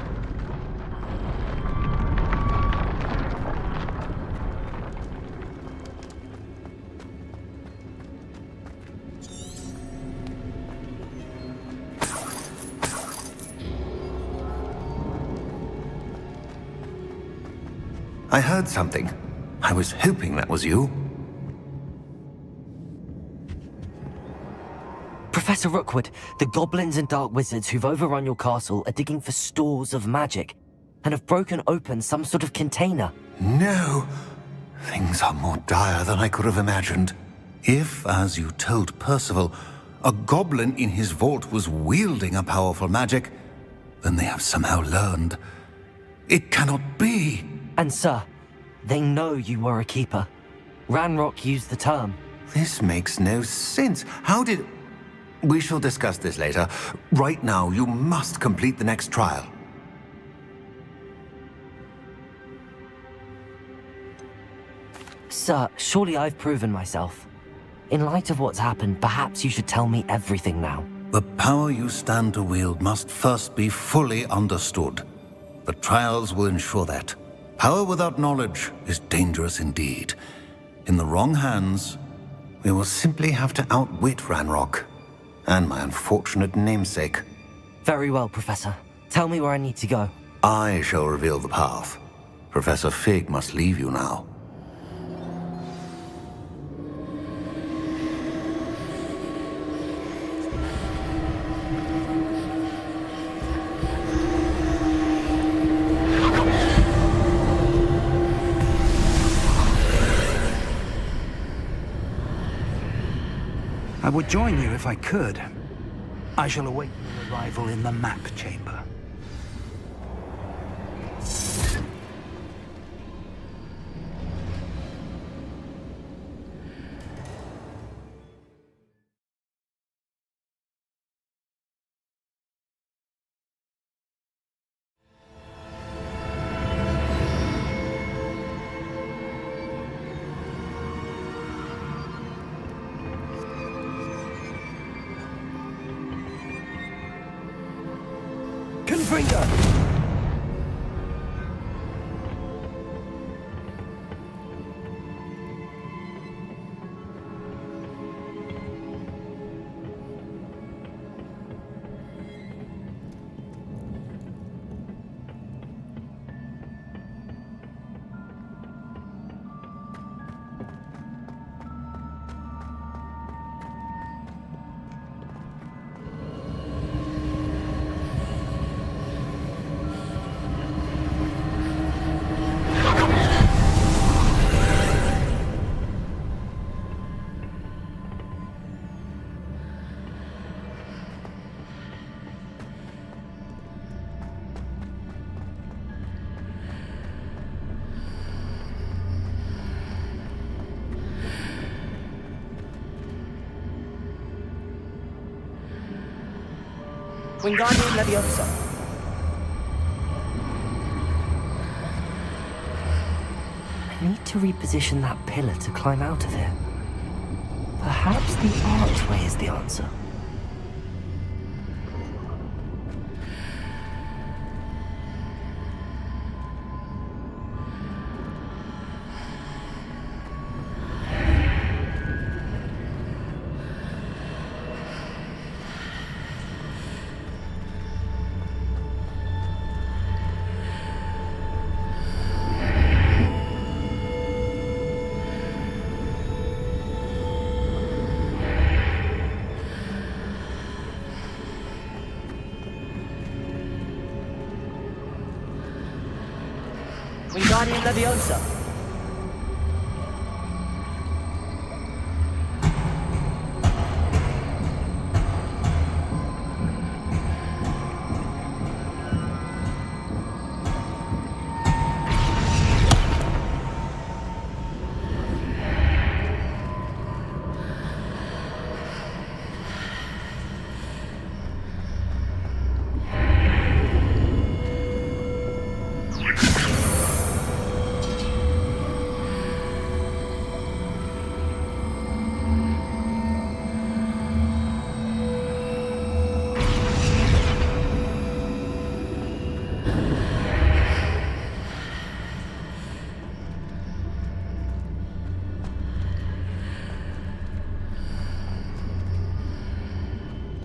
I heard something. I was hoping that was you. Professor Rookwood, the goblins and dark wizards who've overrun your castle are digging for stores of magic and have broken open some sort of container. No! Things are more dire than I could have imagined. If, as you told Percival, a goblin in his vault was wielding a powerful magic, then they have somehow learned. It cannot be! And sir, they know you were a keeper. Ranrock used the term. This makes no sense. How did... We shall discuss this later. Right now, you must complete the next trial. Sir, surely I've proven myself. In light of what's happened, perhaps you should tell me everything now. The power you stand to wield must first be fully understood. The trials will ensure that. Power without knowledge is dangerous indeed. In the wrong hands, we will simply have to outwit Ranrock and my unfortunate namesake. Very well, Professor. Tell me where I need to go. I shall reveal the path. Professor Fig must leave you now. I would join you if I could. I shall await your arrival in the map chamber. finger! Wingardium Leviosa. I need to reposition that pillar to climb out of it. Perhaps the archway is the answer. Wingardium Leviosa.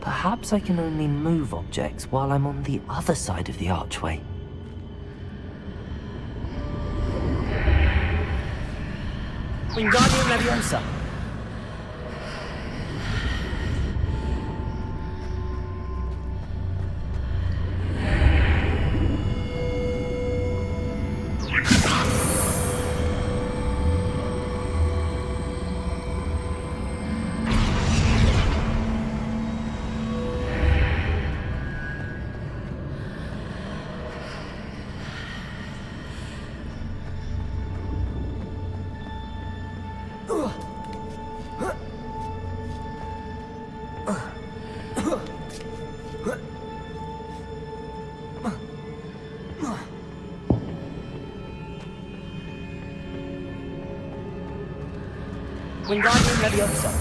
Perhaps I can only move objects while I'm on the other side of the archway. Wingardium Leviosa. Wingardium Leviosa.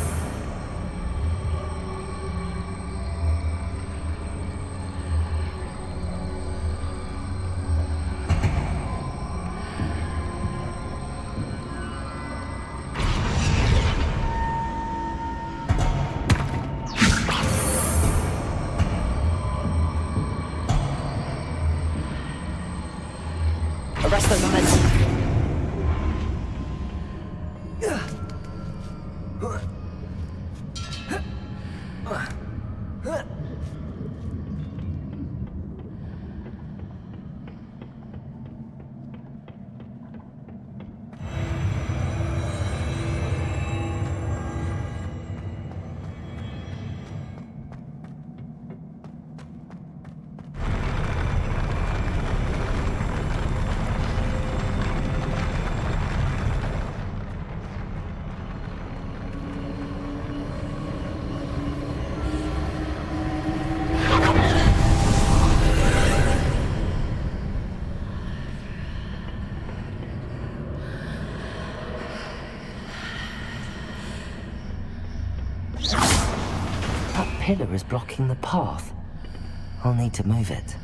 Arrest the momentum. That pillar is blocking the path. I'll need to move it.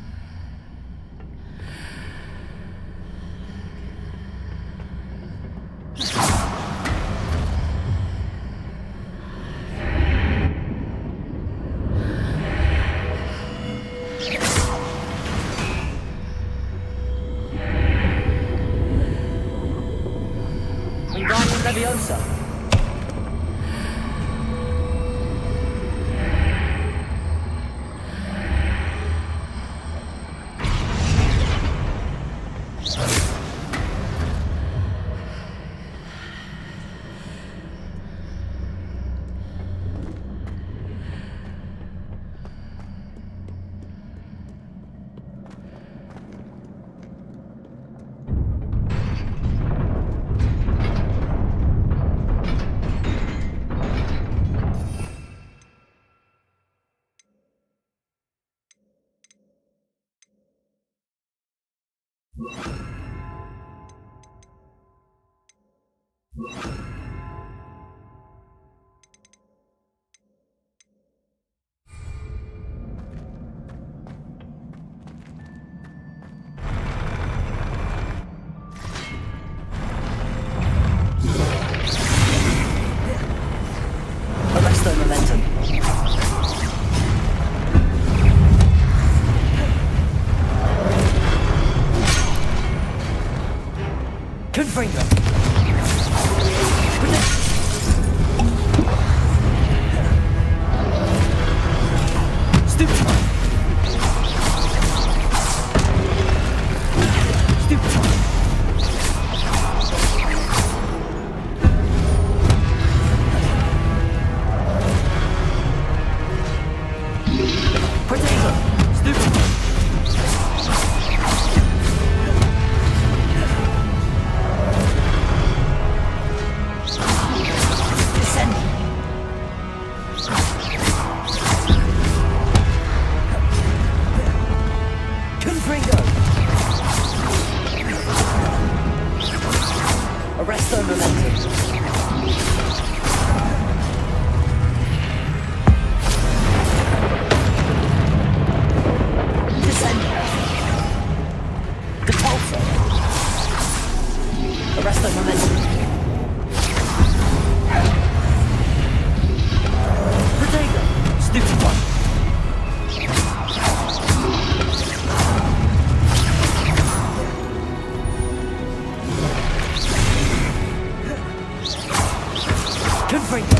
Confringo!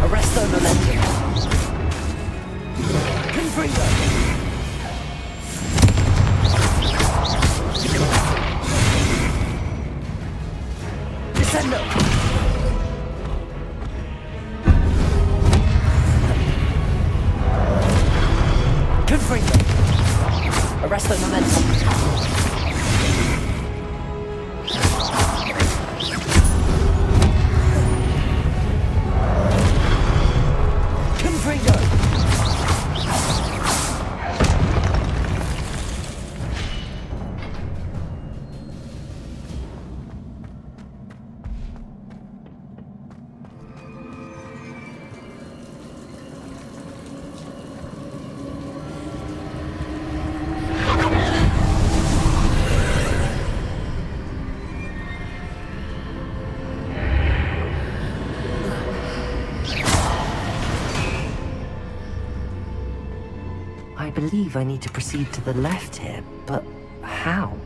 Arresto momentum! Confringo! Descendo! Confringo! Arresto momentum! Confringo! I believe I need to proceed to the left here, but how?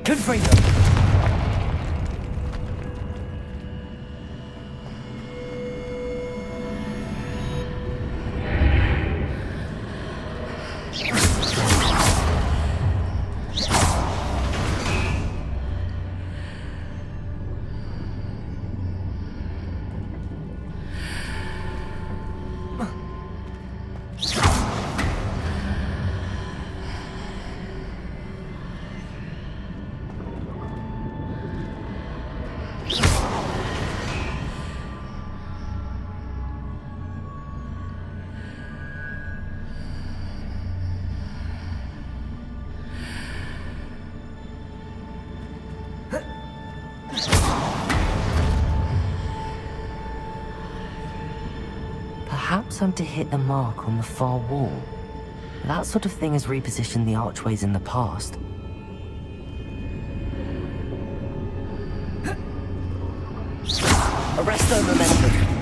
Confringo! Perhaps I'm to hit the mark on the far wall. That sort of thing has repositioned the archways in the past. Arresto momentum!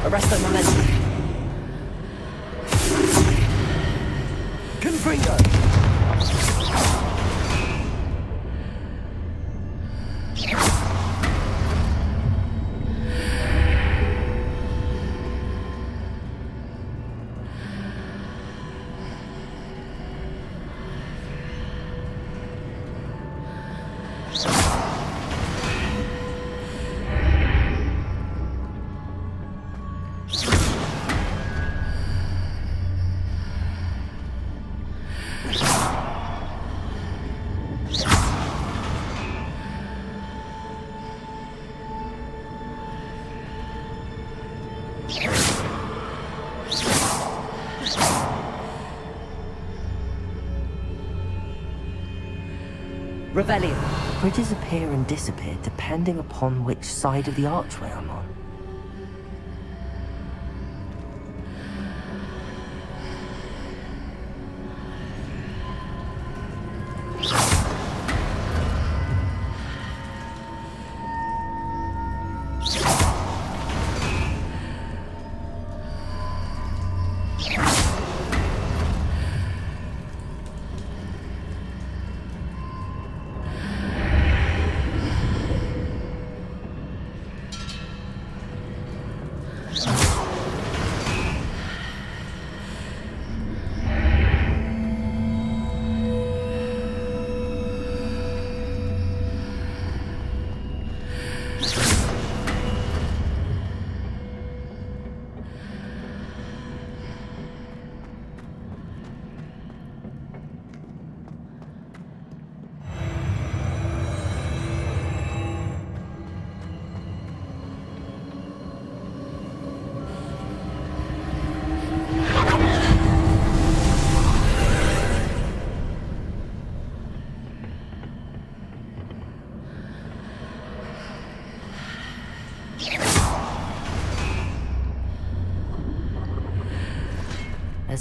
Arresto momentum. Confringo! Revelio. Bridges appear and disappear depending upon which side of the archway I'm on.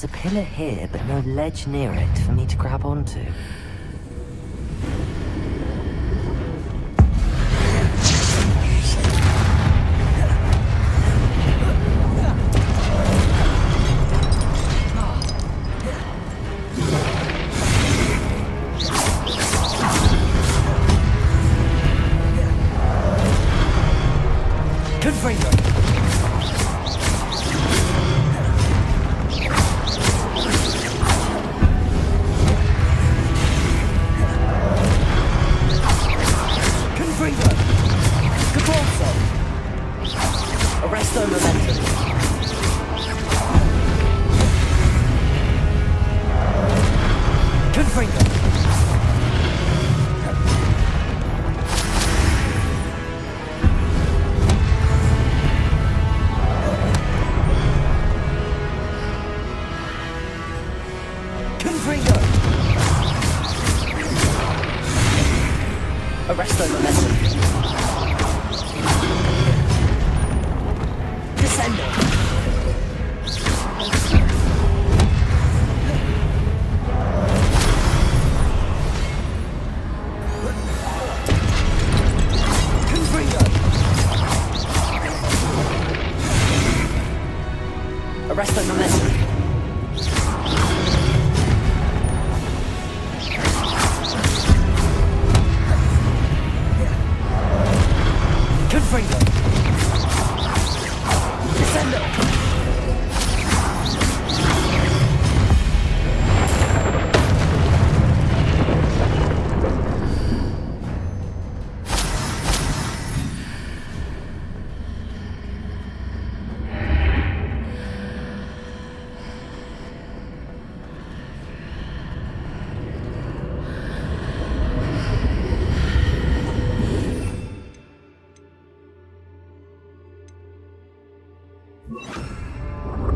There's a pillar here, but no ledge near it for me to grab onto. Confringo! Arresto momentum. Confringo. Confringo. Arresto momentum. Descendo. Confringo. Arresto momentum. Confringo. Descendo.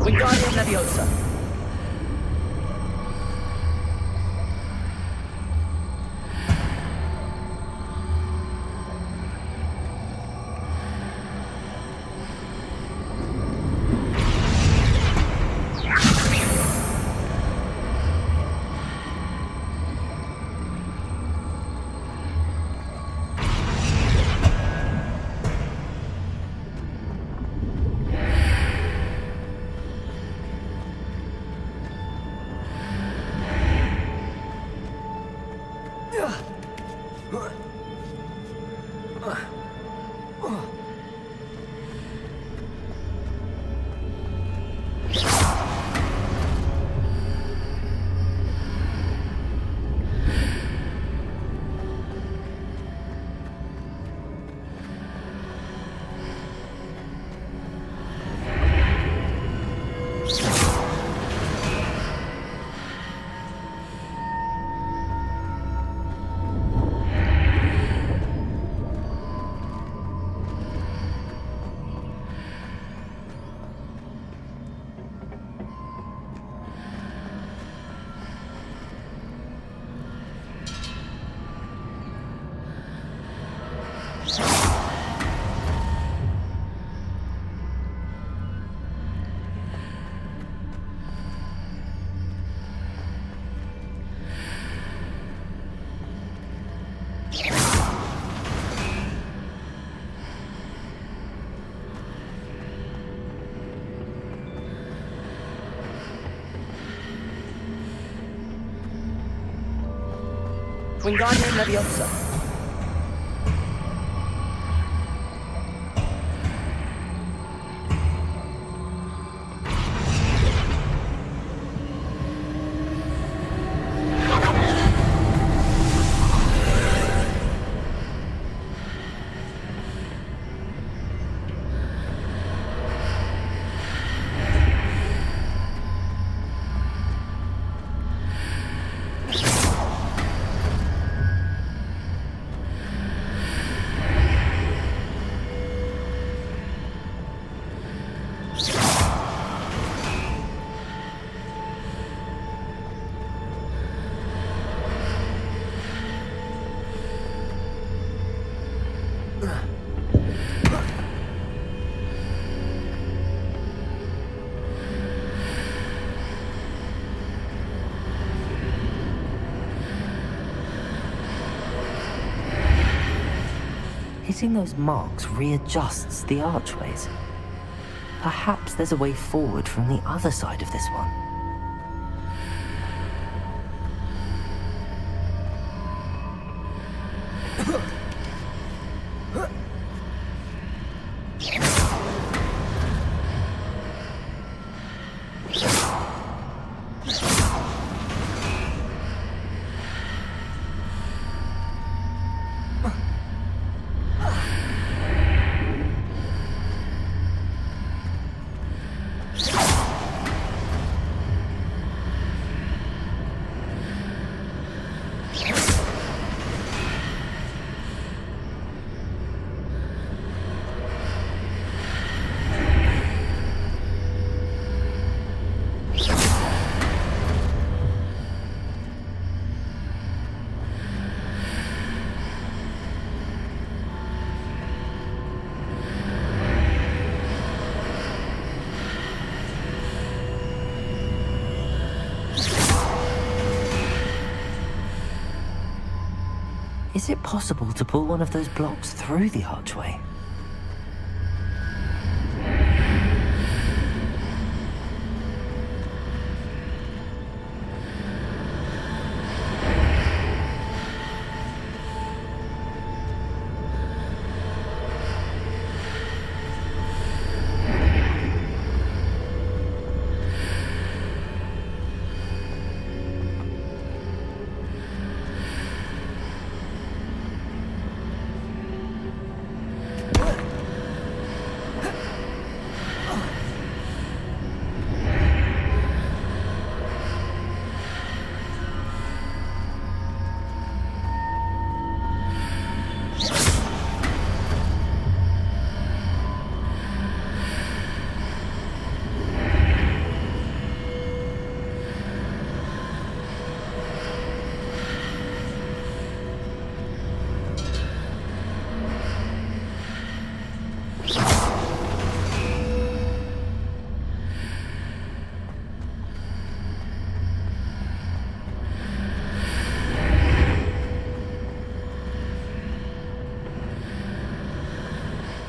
Wingardium Leviosa. Wingardium Leviosa. Hitting those marks readjusts the archways. Perhaps there's a way forward from the other side of this one. Is it possible to pull one of those blocks through the archway?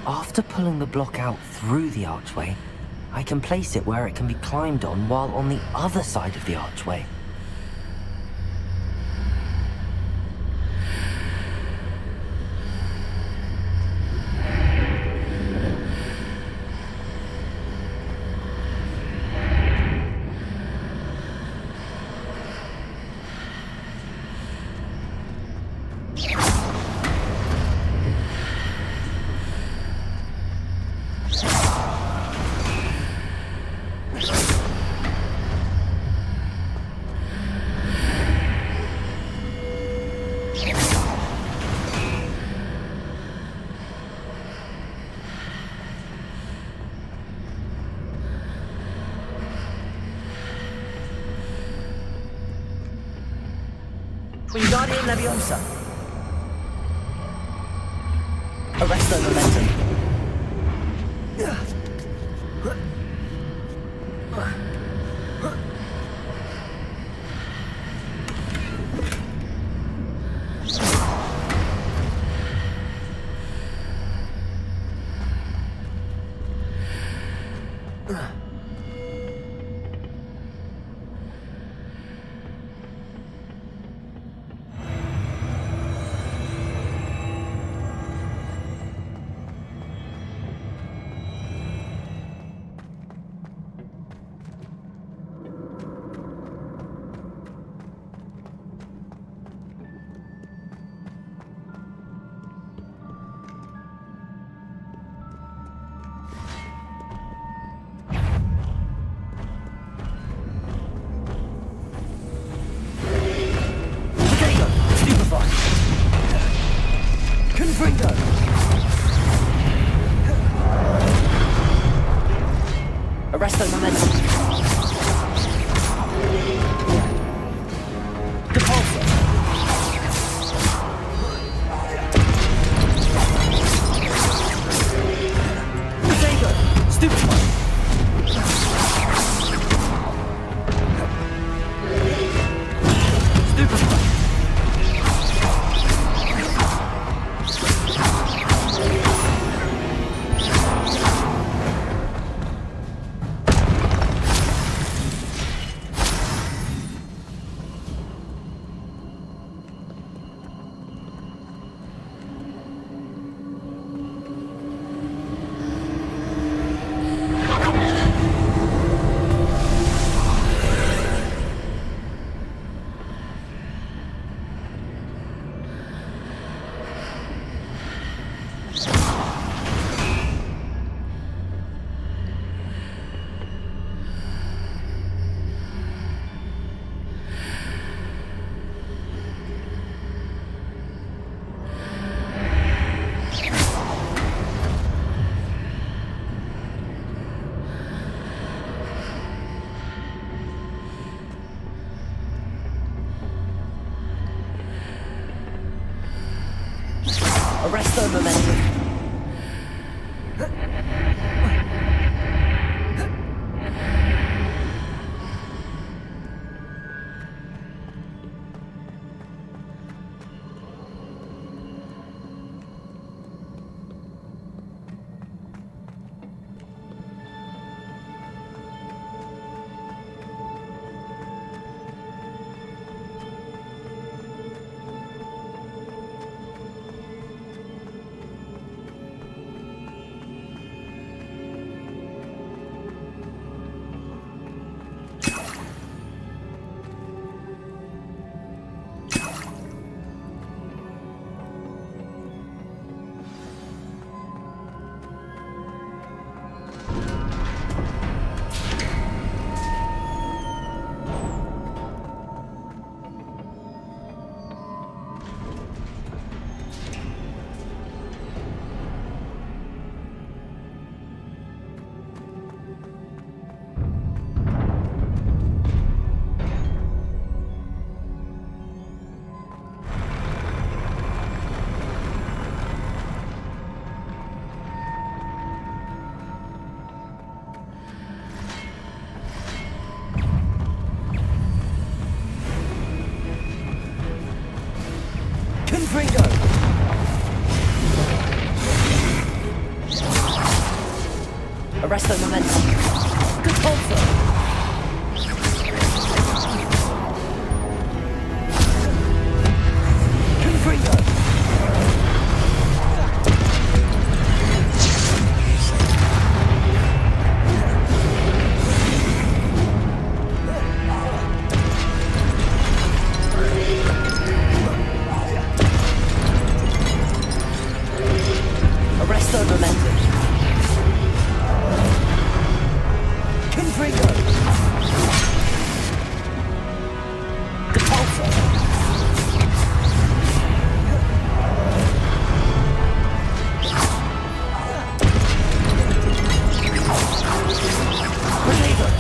After pulling the block out through the archway, I can place it where it can be climbed on while on the other side of the archway. Wingardium Leviosa. Arresto momentum. Arrest the momentum. Arrest the momentum. Good hold, sir. Arrest the momentum. Confringo. Depulso. Reliever.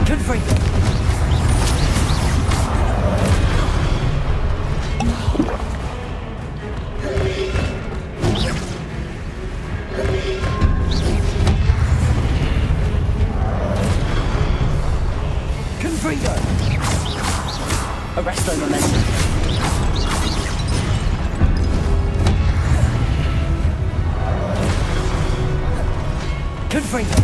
Confringo. Confringo. Arrest the momentum. Confringo.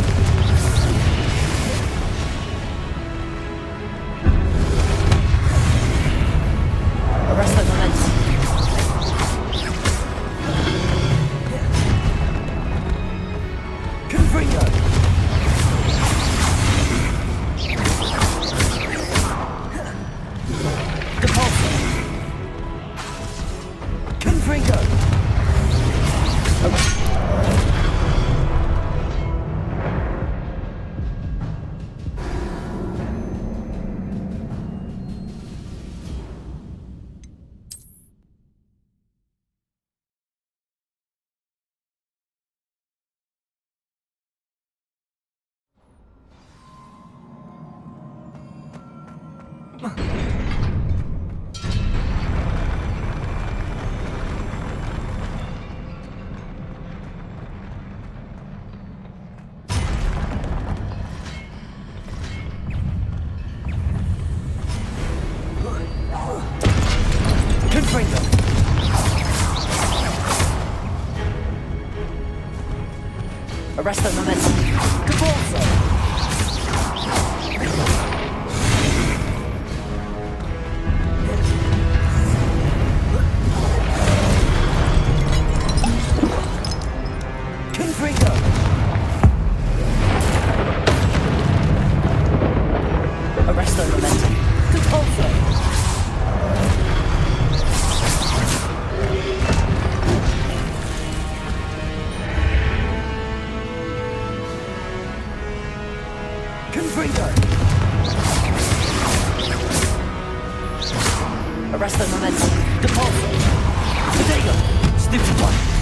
Arrest the momentum. Confringo. Depulso. Confringo. Confringo. Arrest the momentum. Depulso. Confringo. Arrest the momentum. Depulso. Confringo. Arrest the momentum. Depulso. Potato. Stupid one.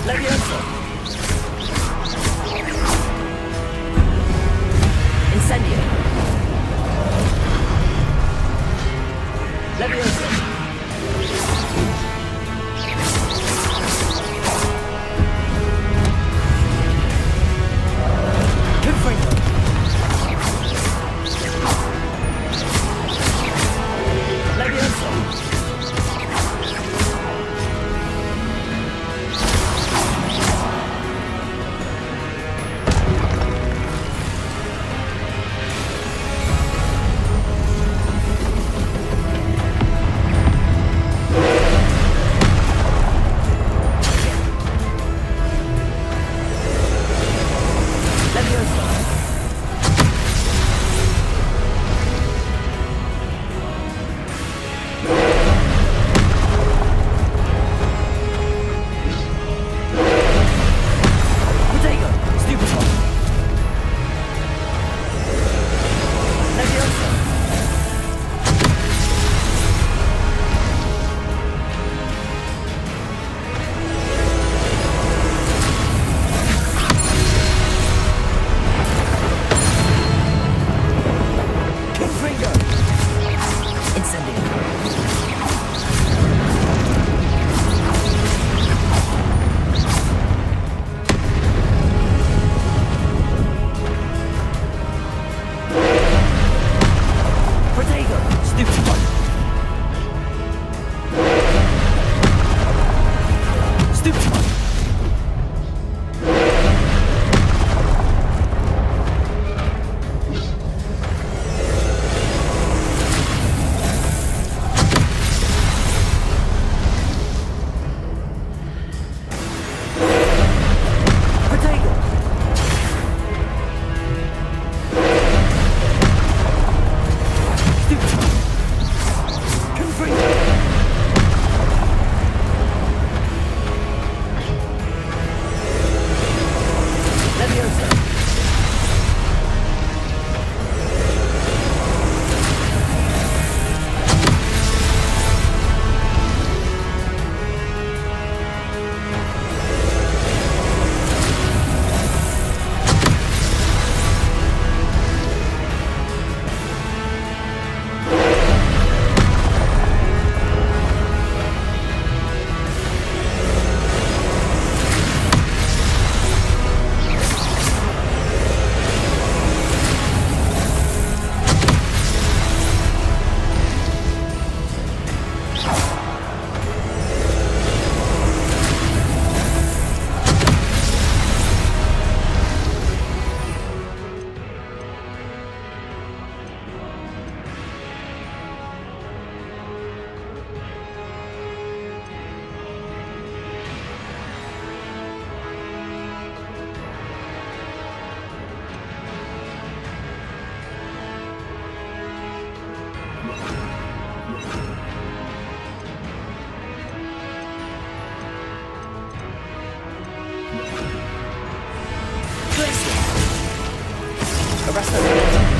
Leviosa! Incendio! Leviosa! Confringo! Leviosa! Arrest them.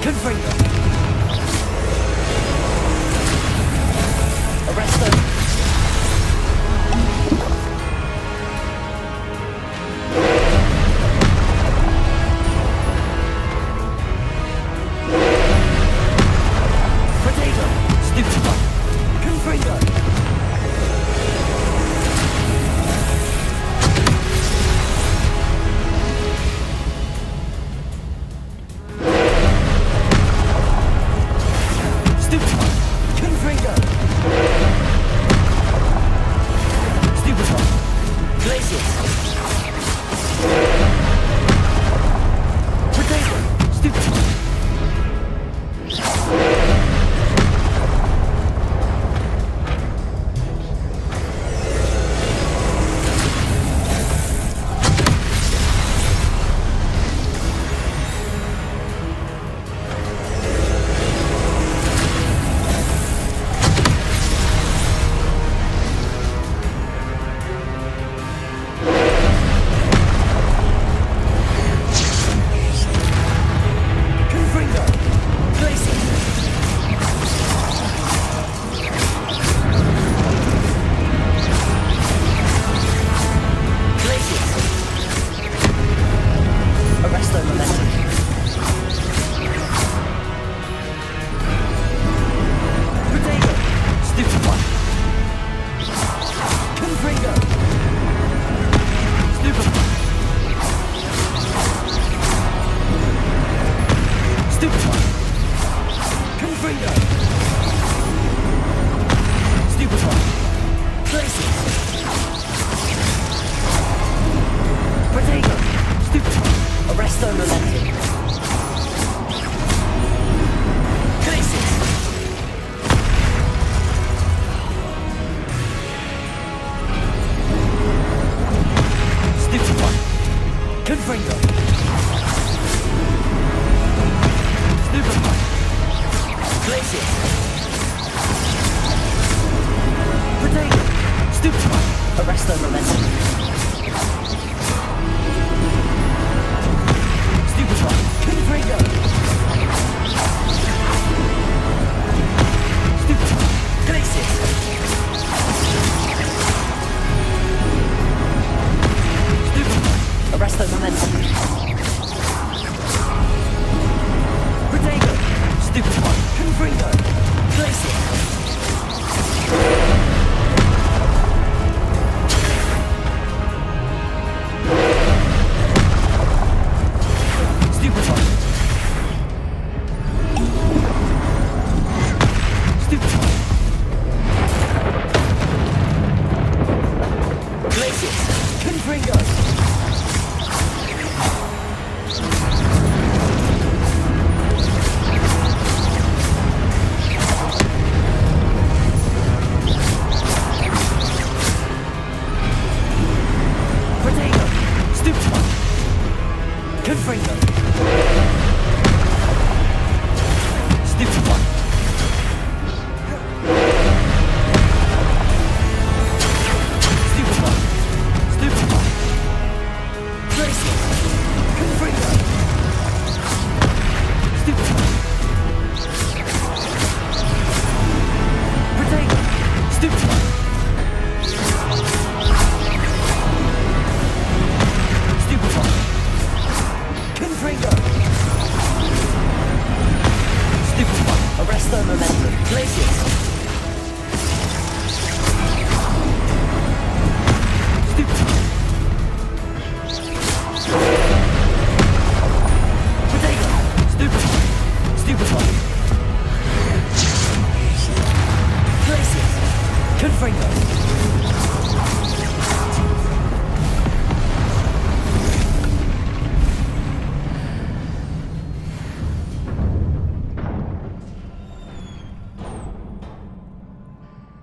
Confringo. Arrest them. Potato. Stupid one. Confringo.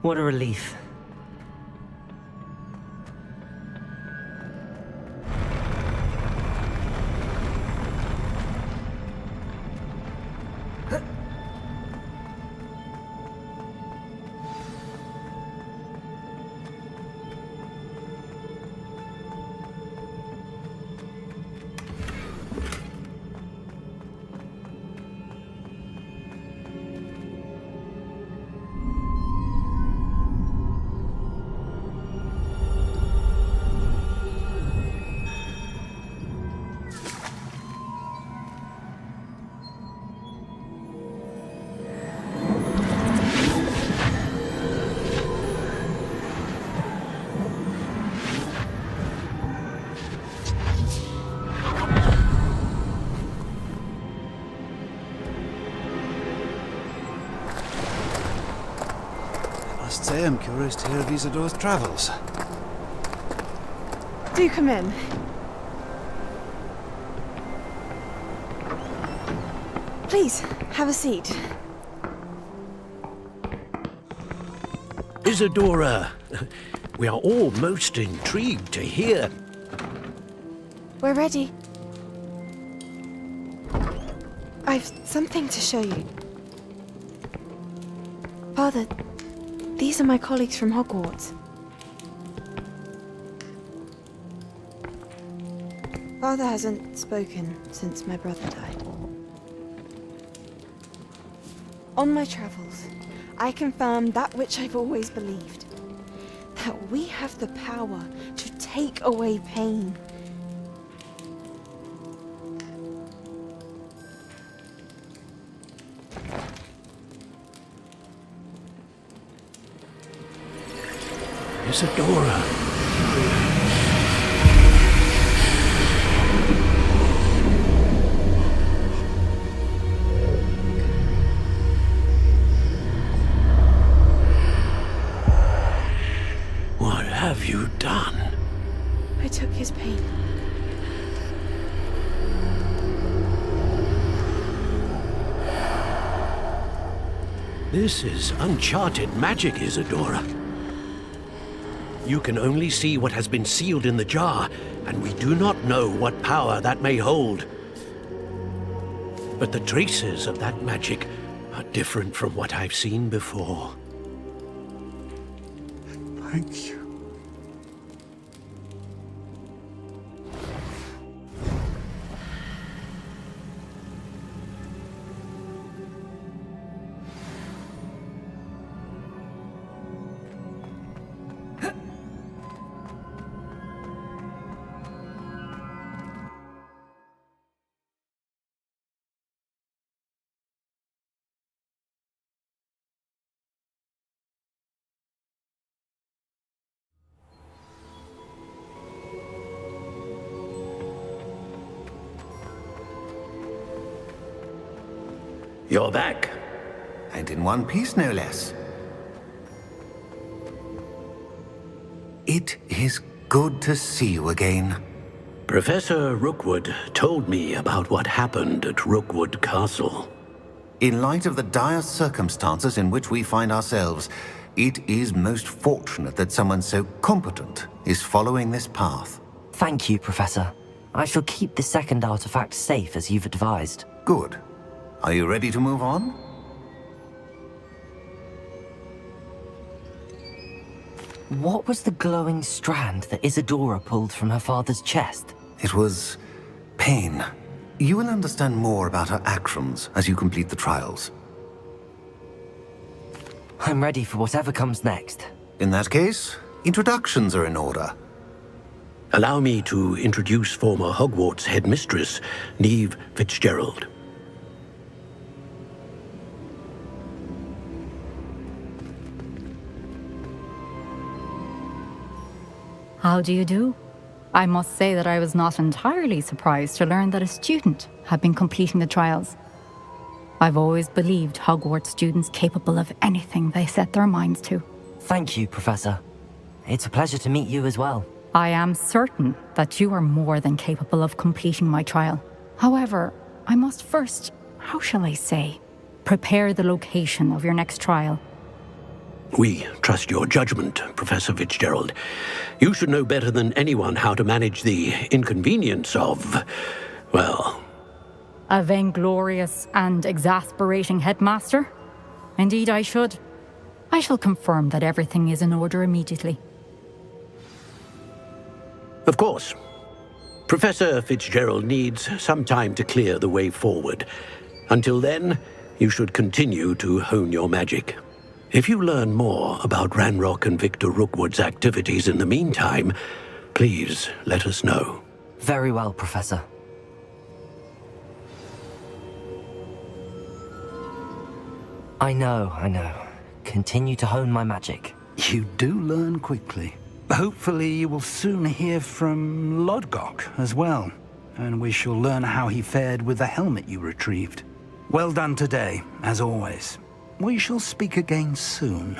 What a relief. Must say I'm curious to hear of Isidore's travels. Do come in. Please, have a seat. Isadora, we are all most intrigued to hear. We're ready. I've something to show you. Father, these are my colleagues from Hogwarts. Father hasn't spoken since my brother died. On my travels, I confirmed that which I've always believed. That we have the power to take away pain. Isadora. What have you done? I took his pain. This is uncharted magic, Isadora. You can only see what has been sealed in the jar, and we do not know what power that may hold. But the traces of that magic are different from what I've seen before. Thank you. You're back. And in one piece, no less. It is good to see you again. Professor Rookwood told me about what happened at Rookwood Castle. In light of the dire circumstances in which we find ourselves, it is most fortunate that someone so competent is following this path. Thank you, Professor. I shall keep the second artifact safe as you've advised. Good. Are you ready to move on? What was the glowing strand that Isadora pulled from her father's chest? It was pain. You will understand more about her actions as you complete the trials. I'm ready for whatever comes next. In that case, introductions are in order. Allow me to introduce former Hogwarts headmistress, Neve Fitzgerald. How do you do? I must say that I was not entirely surprised to learn that a student had been completing the trials. I've always believed Hogwarts students capable of anything they set their minds to. Thank you, Professor. It's a pleasure to meet you as well. I am certain that you are more than capable of completing my trial. However, I must first, how shall I say, prepare the location of your next trial. We trust your judgment, Professor Fitzgerald. You should know better than anyone how to manage the inconvenience of, well... A vainglorious and exasperating headmaster? Indeed I should. I shall confirm that everything is in order immediately. Of course. Professor Fitzgerald needs some time to clear the way forward. Until then, you should continue to hone your magic. If you learn more about Ranrock and Victor Rookwood's activities in the meantime, please let us know. Very well, Professor. I know. Continue to hone my magic. You do learn quickly. Hopefully you will soon hear from Lodgok as well, and we shall learn how he fared with the helmet you retrieved. Well done today, as always. We shall speak again soon.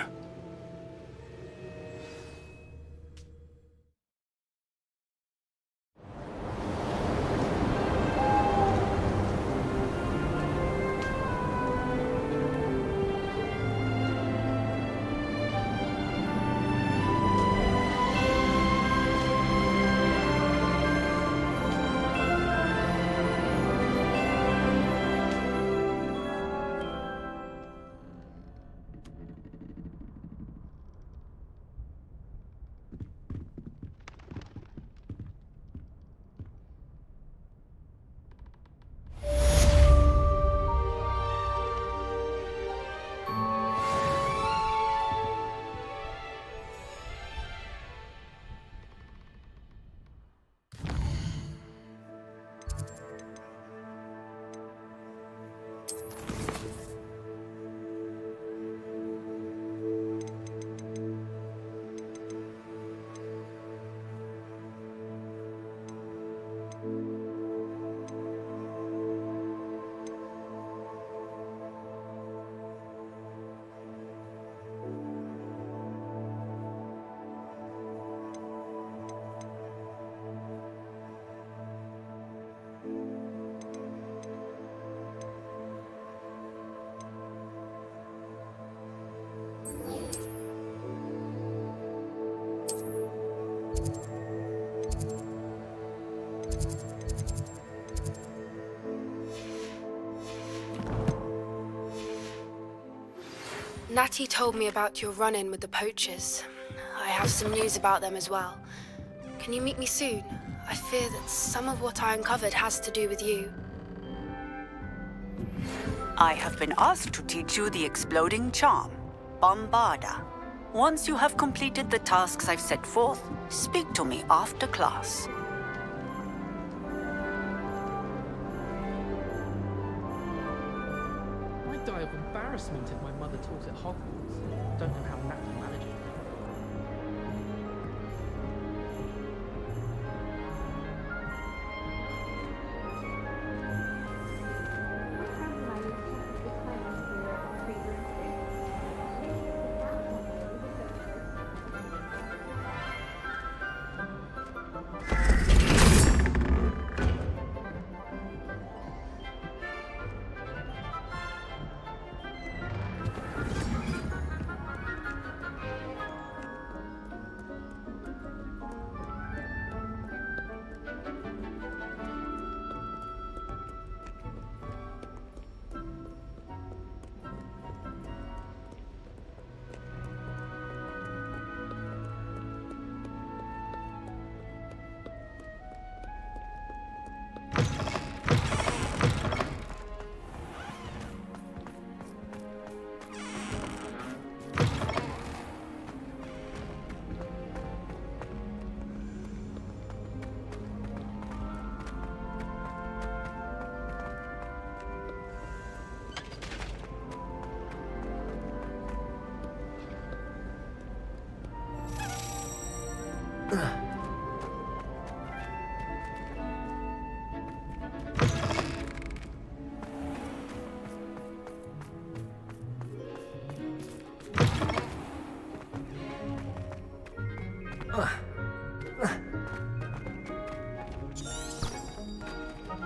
Natty told me about your run-in with the poachers. I have some news about them as well. Can you meet me soon? I fear that some of what I uncovered has to do with you. I have been asked to teach you the exploding charm, Bombarda. Once you have completed the tasks I've set forth, speak to me after class. I'd die of embarrassment if my mother taught at Hogwarts. Don't know how Natty managed it.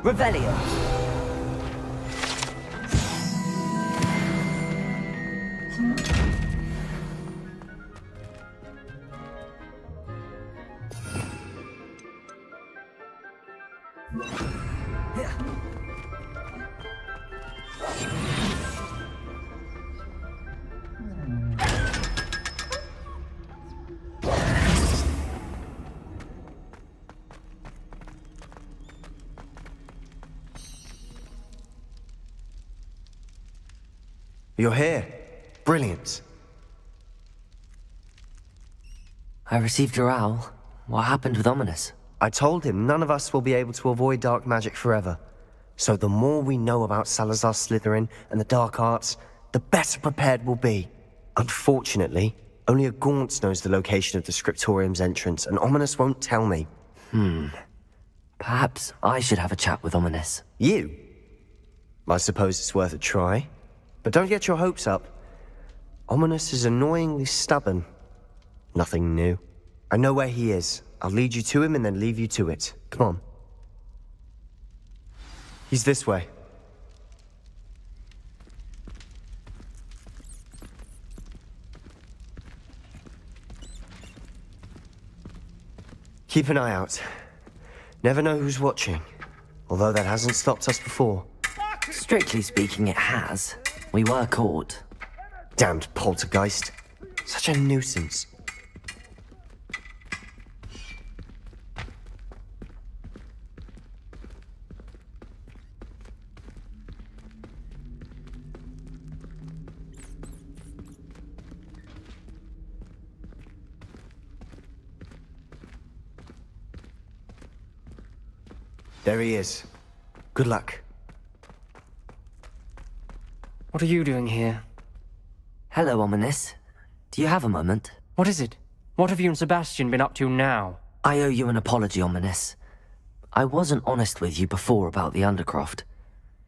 Revelio. You're here. Brilliant. I received your owl. What happened with Ominous? I told him none of us will be able to avoid dark magic forever. So the more we know about Salazar Slytherin and the dark arts, the better prepared we'll be. Unfortunately, only a Gaunt knows the location of the Scriptorium's entrance, and Ominous won't tell me. Perhaps I should have a chat with Ominous. You? I suppose it's worth a try. But don't get your hopes up. Ominous is annoyingly stubborn. Nothing new. I know where he is. I'll lead you to him and then leave you to it. Come on. He's this way. Keep an eye out. Never know who's watching. Although that hasn't stopped us before. Strictly speaking, it has. We were caught. Damned poltergeist. Such a nuisance. There he is. Good luck. What are you doing here? Hello, Ominous. Do you have a moment? What is it? What have you and Sebastian been up to now? I owe you an apology, Ominous. I wasn't honest with you before about the Undercroft.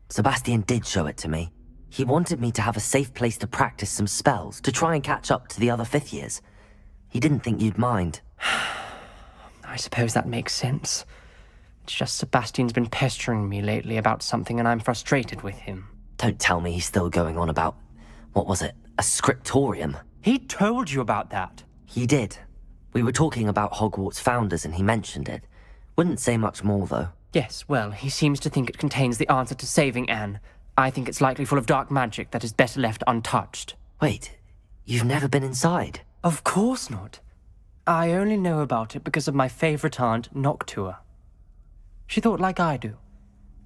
Sebastian did show it to me. He wanted me to have a safe place to practice some spells, to try and catch up to the other fifth years. He didn't think you'd mind. I suppose that makes sense. It's just Sebastian's been pestering me lately about something and I'm frustrated with him. Don't tell me he's still going on about, what was it, a scriptorium? He told you about that? He did. We were talking about Hogwarts founders and he mentioned it. Wouldn't say much more, though. Yes, well, he seems to think it contains the answer to saving Anne. I think it's likely full of dark magic that is better left untouched. Wait, You've never been inside? Of course not. I only know about it because of my favorite aunt, Noctua. She thought like I do.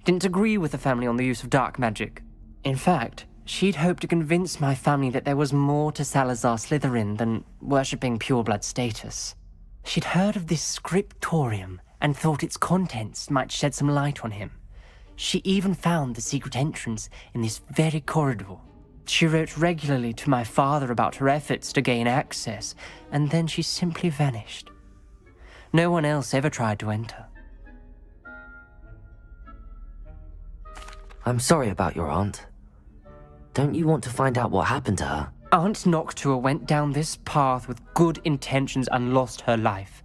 Didn't agree with the family on the use of dark magic. In fact, she'd hoped to convince my family that there was more to Salazar Slytherin than worshipping pureblood status. She'd heard of this scriptorium and thought its contents might shed some light on him. She even found the secret entrance in this very corridor. She wrote regularly to my father about her efforts to gain access, and then she simply vanished. No one else ever tried to enter. I'm sorry about your aunt. Don't you want to find out what happened to her? Aunt Noctua went down this path with good intentions and lost her life.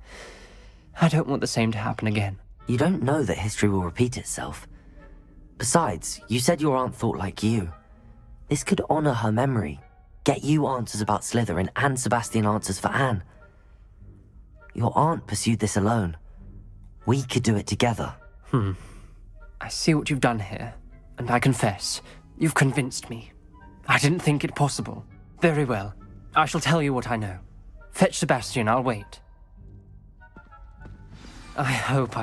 I don't want the same to happen again. You don't know that history will repeat itself. Besides, you said your aunt thought like you. This could honor her memory, get you answers about Slytherin and Sebastian answers for Anne. Your aunt pursued this alone. We could do it together. I see what you've done here, and I confess, you've convinced me. I didn't think it possible. Very well. I shall tell you what I know. Fetch Sebastian, I'll wait. I hope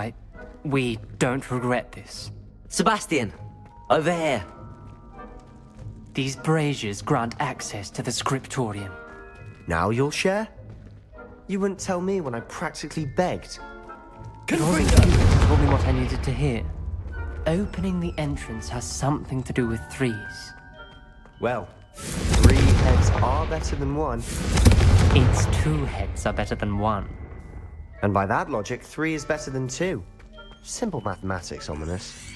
we don't regret this. Sebastian! Over here! These braziers grant access to the scriptorium. Now you'll share? You wouldn't tell me when I practically begged. It wasn't you who told me what I needed to hear. Opening the entrance has something to do with threes. Well, 3 heads are better than 1. It's 2 heads are better than 1. And by that logic, 3 is better than 2. Simple mathematics, Ominous.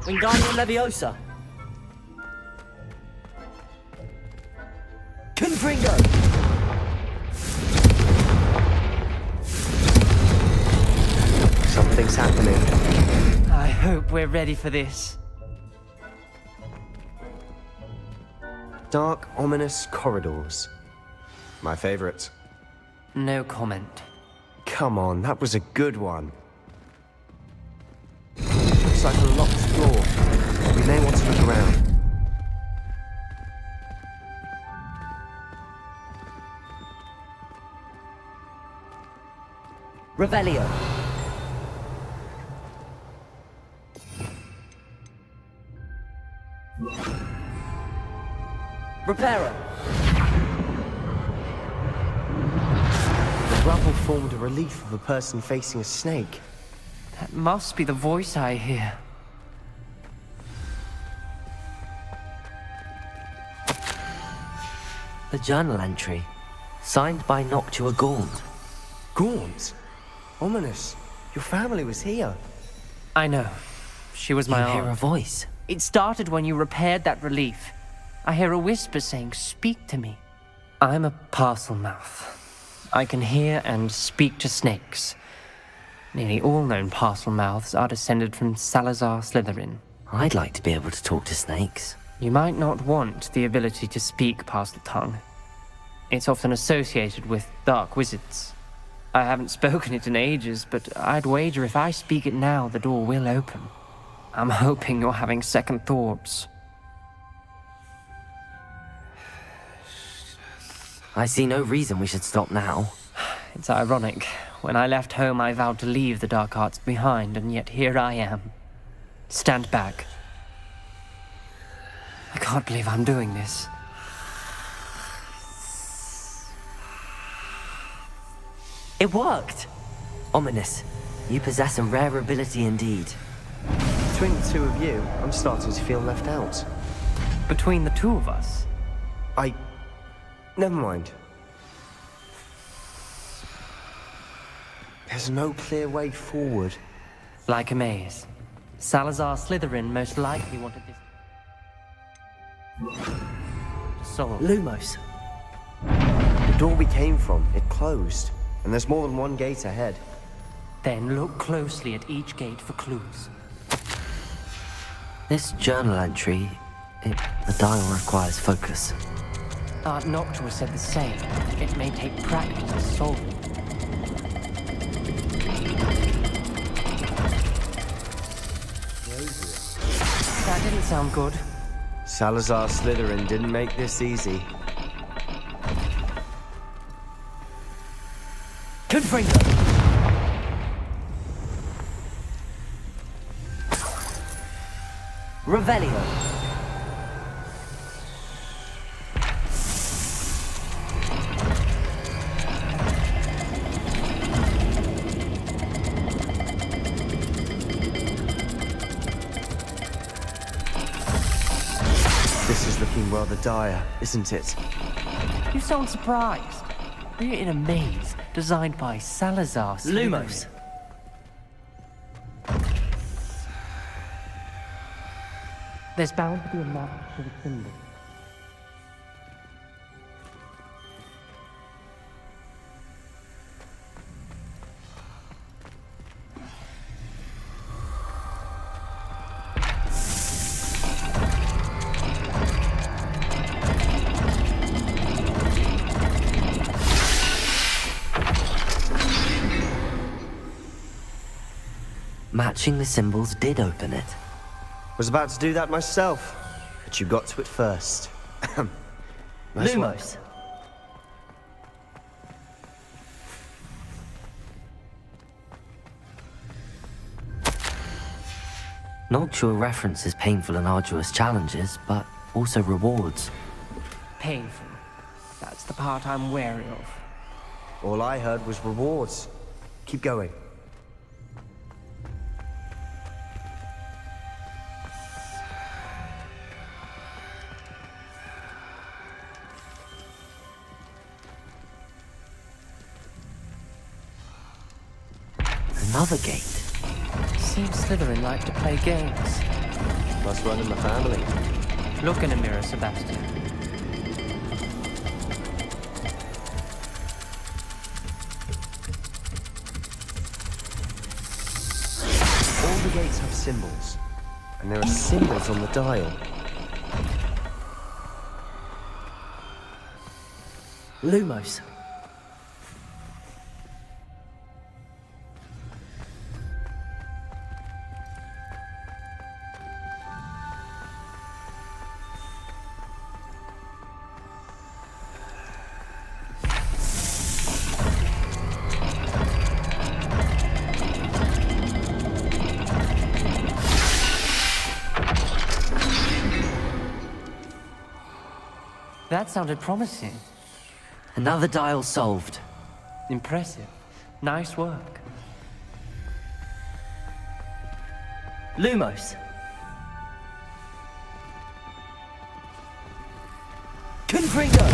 Wingardium Leviosa! Confringo! Something's happening. I hope we're ready for this. Dark, ominous corridors. My favorite. No comment. Come on, that was a good one. Looks like a locked floor. We may want to look around. Revelio. Reparo. The rubble formed a relief of a person facing a snake. That must be the voice I hear. A journal entry, signed by Noctua Gaunt. Gaunt? Ominous. Your family was here. I know. She was my aunt. You hear a voice. It started when you repaired that relief. I hear a whisper saying, "Speak to me." I'm a parcel mouth. I can hear and speak to snakes. Nearly all known parcel mouths are descended from Salazar Slytherin. I'd like to be able to talk to snakes. You might not want the ability to speak parcel tongue. It's often associated with dark wizards. I haven't spoken it in ages, but I'd wager if I speak it now, the door will open. I'm hoping you're having second thoughts. I see no reason we should stop now. It's ironic. When I left home, I vowed to leave the dark arts behind, and yet here I am. Stand back. I can't believe I'm doing this. It worked! Ominous, you possess a rare ability indeed. Between the two of you, I'm starting to feel left out. Between the two of us? Never mind. There's no clear way forward. Like a maze. Salazar Slytherin most likely wanted this to solve. Lumos. The door we came from, it closed. And there's more than one gate ahead. Then look closely at each gate for clues. This journal entry, the dial requires focus. Aunt Noctua said the same. It may take practice to solve it. That didn't sound good. Salazar Slytherin didn't make this easy. Confringo! Revelio! This is looking rather dire, isn't it? You sound surprised. We're in a maze designed by Salazar Slytherin. Lumos! There's bound to be a map to the symbol. Matching the symbols did open it. Was about to do that myself, but you got to it first. Nice work. Lumos! Noctua references painful and arduous challenges, but also rewards. Painful. That's the part I'm wary of. All I heard was rewards. Keep going. Another gate. Seems Slytherin like to play games. Must run in the family. Look in a mirror, Sebastian. All the gates have symbols, and there are symbols on the dial. Lumos. That sounded promising. Another dial solved. Impressive. Nice work. Lumos. Confringo!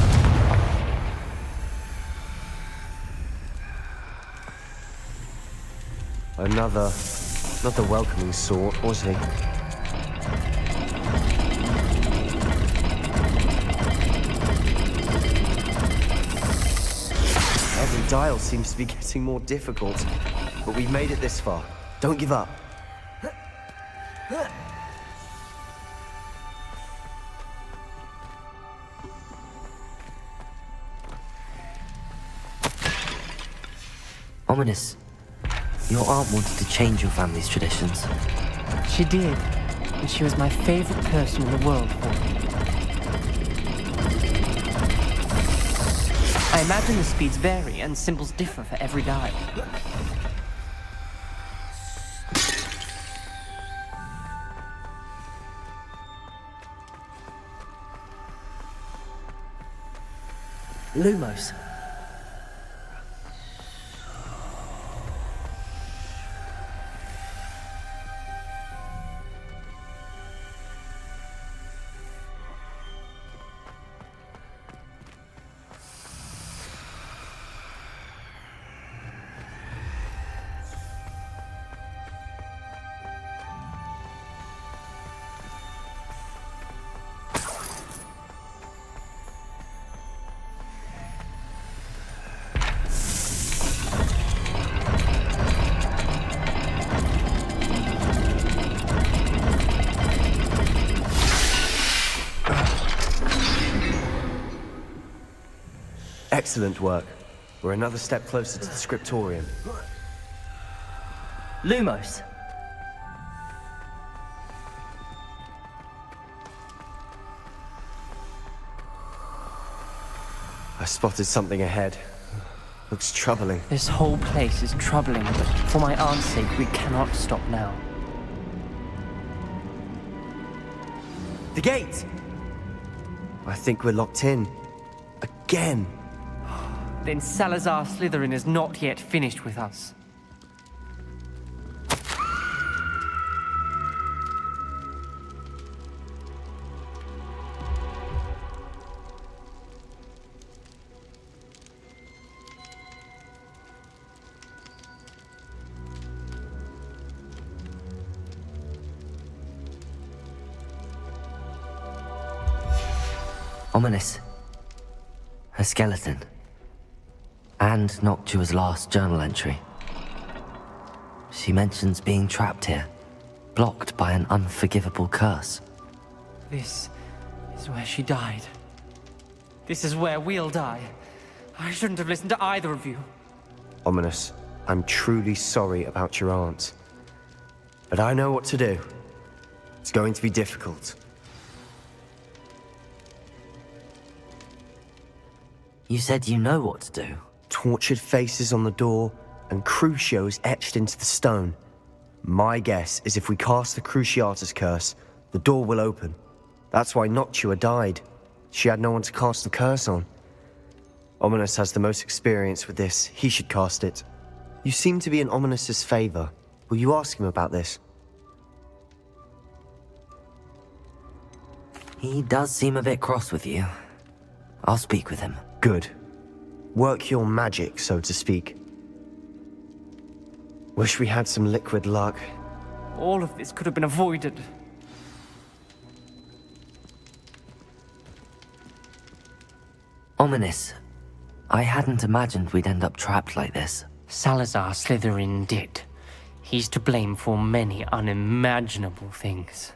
Another, not the welcoming sort, was he? Every dial seems to be getting more difficult, but we've made it this far. Don't give up. Ominous. Your aunt wanted to change your family's traditions. She did, and she was my favorite person in the world for me. I imagine the speeds vary and symbols differ for every dial. Lumos. Excellent work. We're another step closer to the scriptorium. Lumos. I spotted something ahead. Looks troubling. This whole place is troubling, but for my aunt's sake, we cannot stop now. The gate! I think we're locked in. Again. Then Salazar Slytherin is not yet finished with us. Ominous. A skeleton. And Noctua's last journal entry. She mentions being trapped here, blocked by an unforgivable curse. This is where she died. This is where we'll die. I shouldn't have listened to either of you. Ominous, I'm truly sorry about your aunt. But I know what to do. It's going to be difficult. You said you know what to do. Tortured faces on the door, and Crucio is etched into the stone. My guess is if we cast the Cruciatus curse, the door will open. That's why Noctua died. She had no one to cast the curse on. Ominous has the most experience with this. He should cast it. You seem to be in Ominous's favor. Will you ask him about this? He does seem a bit cross with you. I'll speak with him. Good. Work your magic, so to speak. Wish we had some liquid luck. All of this could have been avoided. Ominous. I hadn't imagined we'd end up trapped like this. Salazar Slytherin did. He's to blame for many unimaginable things.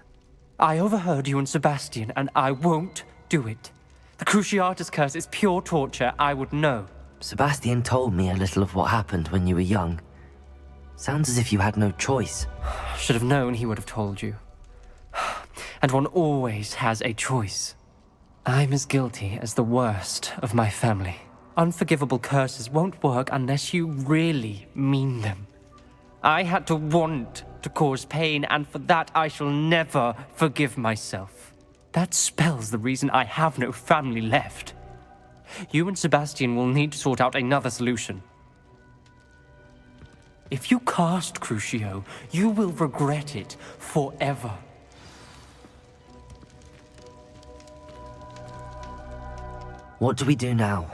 I overheard you and Sebastian, and I won't do it. The Cruciatus curse is pure torture, I would know. Sebastian told me a little of what happened when you were young. Sounds as if you had no choice. Should have known he would have told you. And one always has a choice. I'm as guilty as the worst of my family. Unforgivable curses won't work unless you really mean them. I had to want to cause pain, and for that I shall never forgive myself. That spells the reason I have no family left. You and Sebastian will need to sort out another solution. If you cast Crucio, you will regret it forever. What do we do now?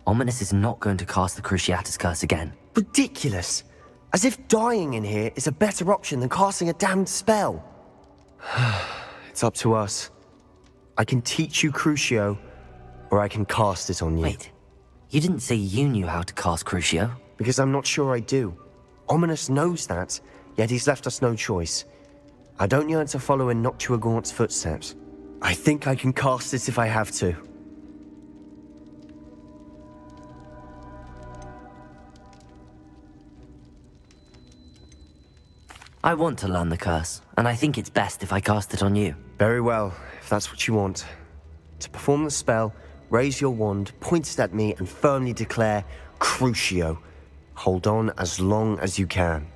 Ominous is not going to cast the Cruciatus curse again. Ridiculous! As if dying in here is a better option than casting a damned spell. It's up to us. I can teach you Crucio, or I can cast it on you. Wait, you didn't say you knew how to cast Crucio? Because I'm not sure I do. Ominous knows that, yet he's left us no choice. I don't yearn to follow in Noctua Gaunt's footsteps. I think I can cast it if I have to. I want to learn the curse, and I think it's best if I cast it on you. Very well, if that's what you want. To perform the spell, raise your wand, point it at me, and firmly declare, Crucio. Hold on as long as you can.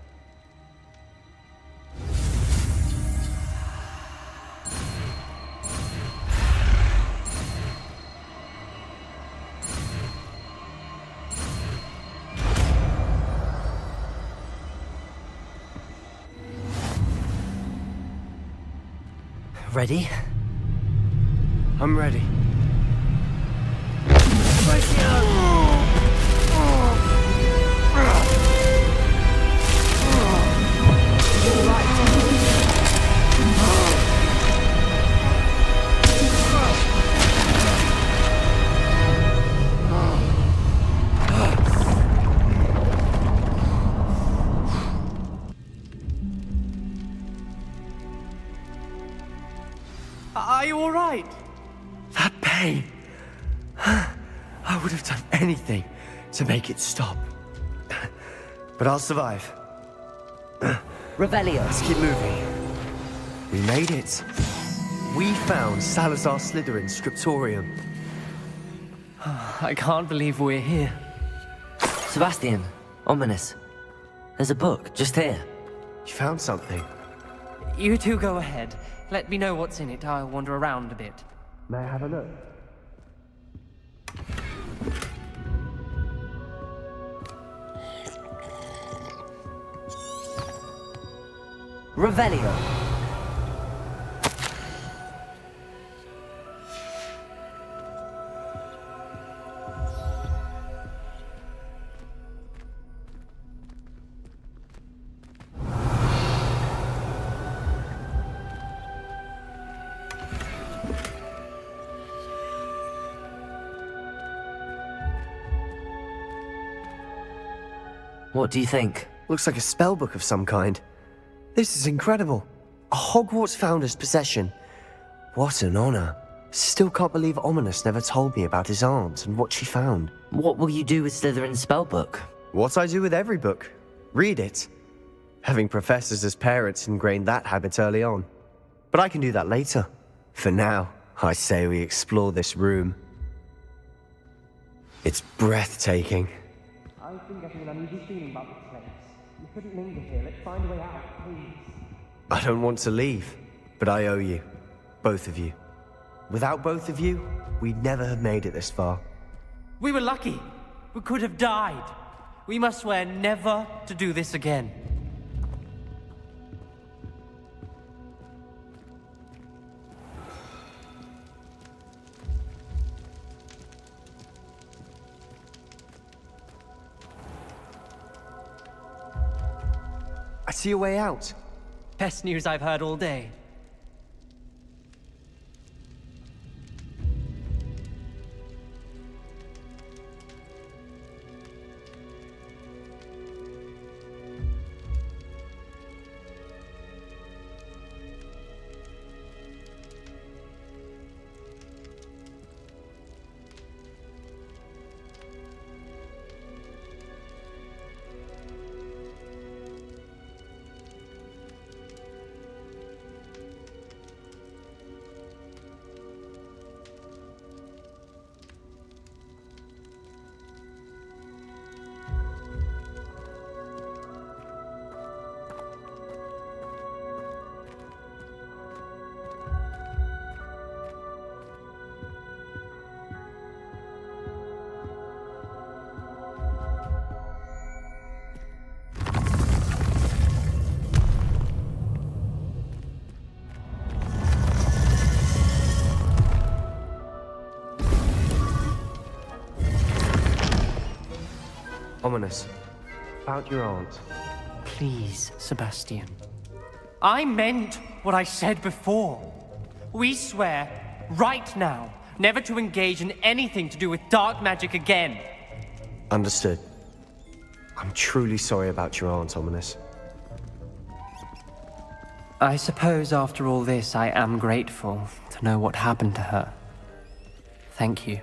Ready? I'm ready. Are you all right? That pain. I would have done anything to make it stop. But I'll survive. Revelio. Let's keep moving. We made it. We found Salazar Slytherin's scriptorium. I can't believe we're here. Sebastian, ominous. There's a book just here. You found something? You two go ahead. Let me know what's in it. I'll wander around a bit. May I have a look? Revelio. What do you think? Looks like a spell book of some kind. This is incredible. A Hogwarts founder's possession. What an honor. Still can't believe Ominous never told me about his aunt and what she found. What will you do with Slytherin's spellbook? What I do with every book. Read it. Having professors as parents ingrained that habit early on. But I can do that later. For now, I say we explore this room. It's breathtaking. I've been getting an uneasy feeling about this place. You couldn't linger here. Let's find a way out, please. I don't want to leave, but I owe you. Both of you. Without both of you, we'd never have made it this far. We were lucky. We could have died. We must swear never to do this again. I see a way out. Best news I've heard all day. Ominous. About your aunt. Please, Sebastian. I meant what I said before. We swear, right now, never to engage in anything to do with dark magic again. Understood. I'm truly sorry about your aunt, Ominous. I suppose after all this, I am grateful to know what happened to her. Thank you.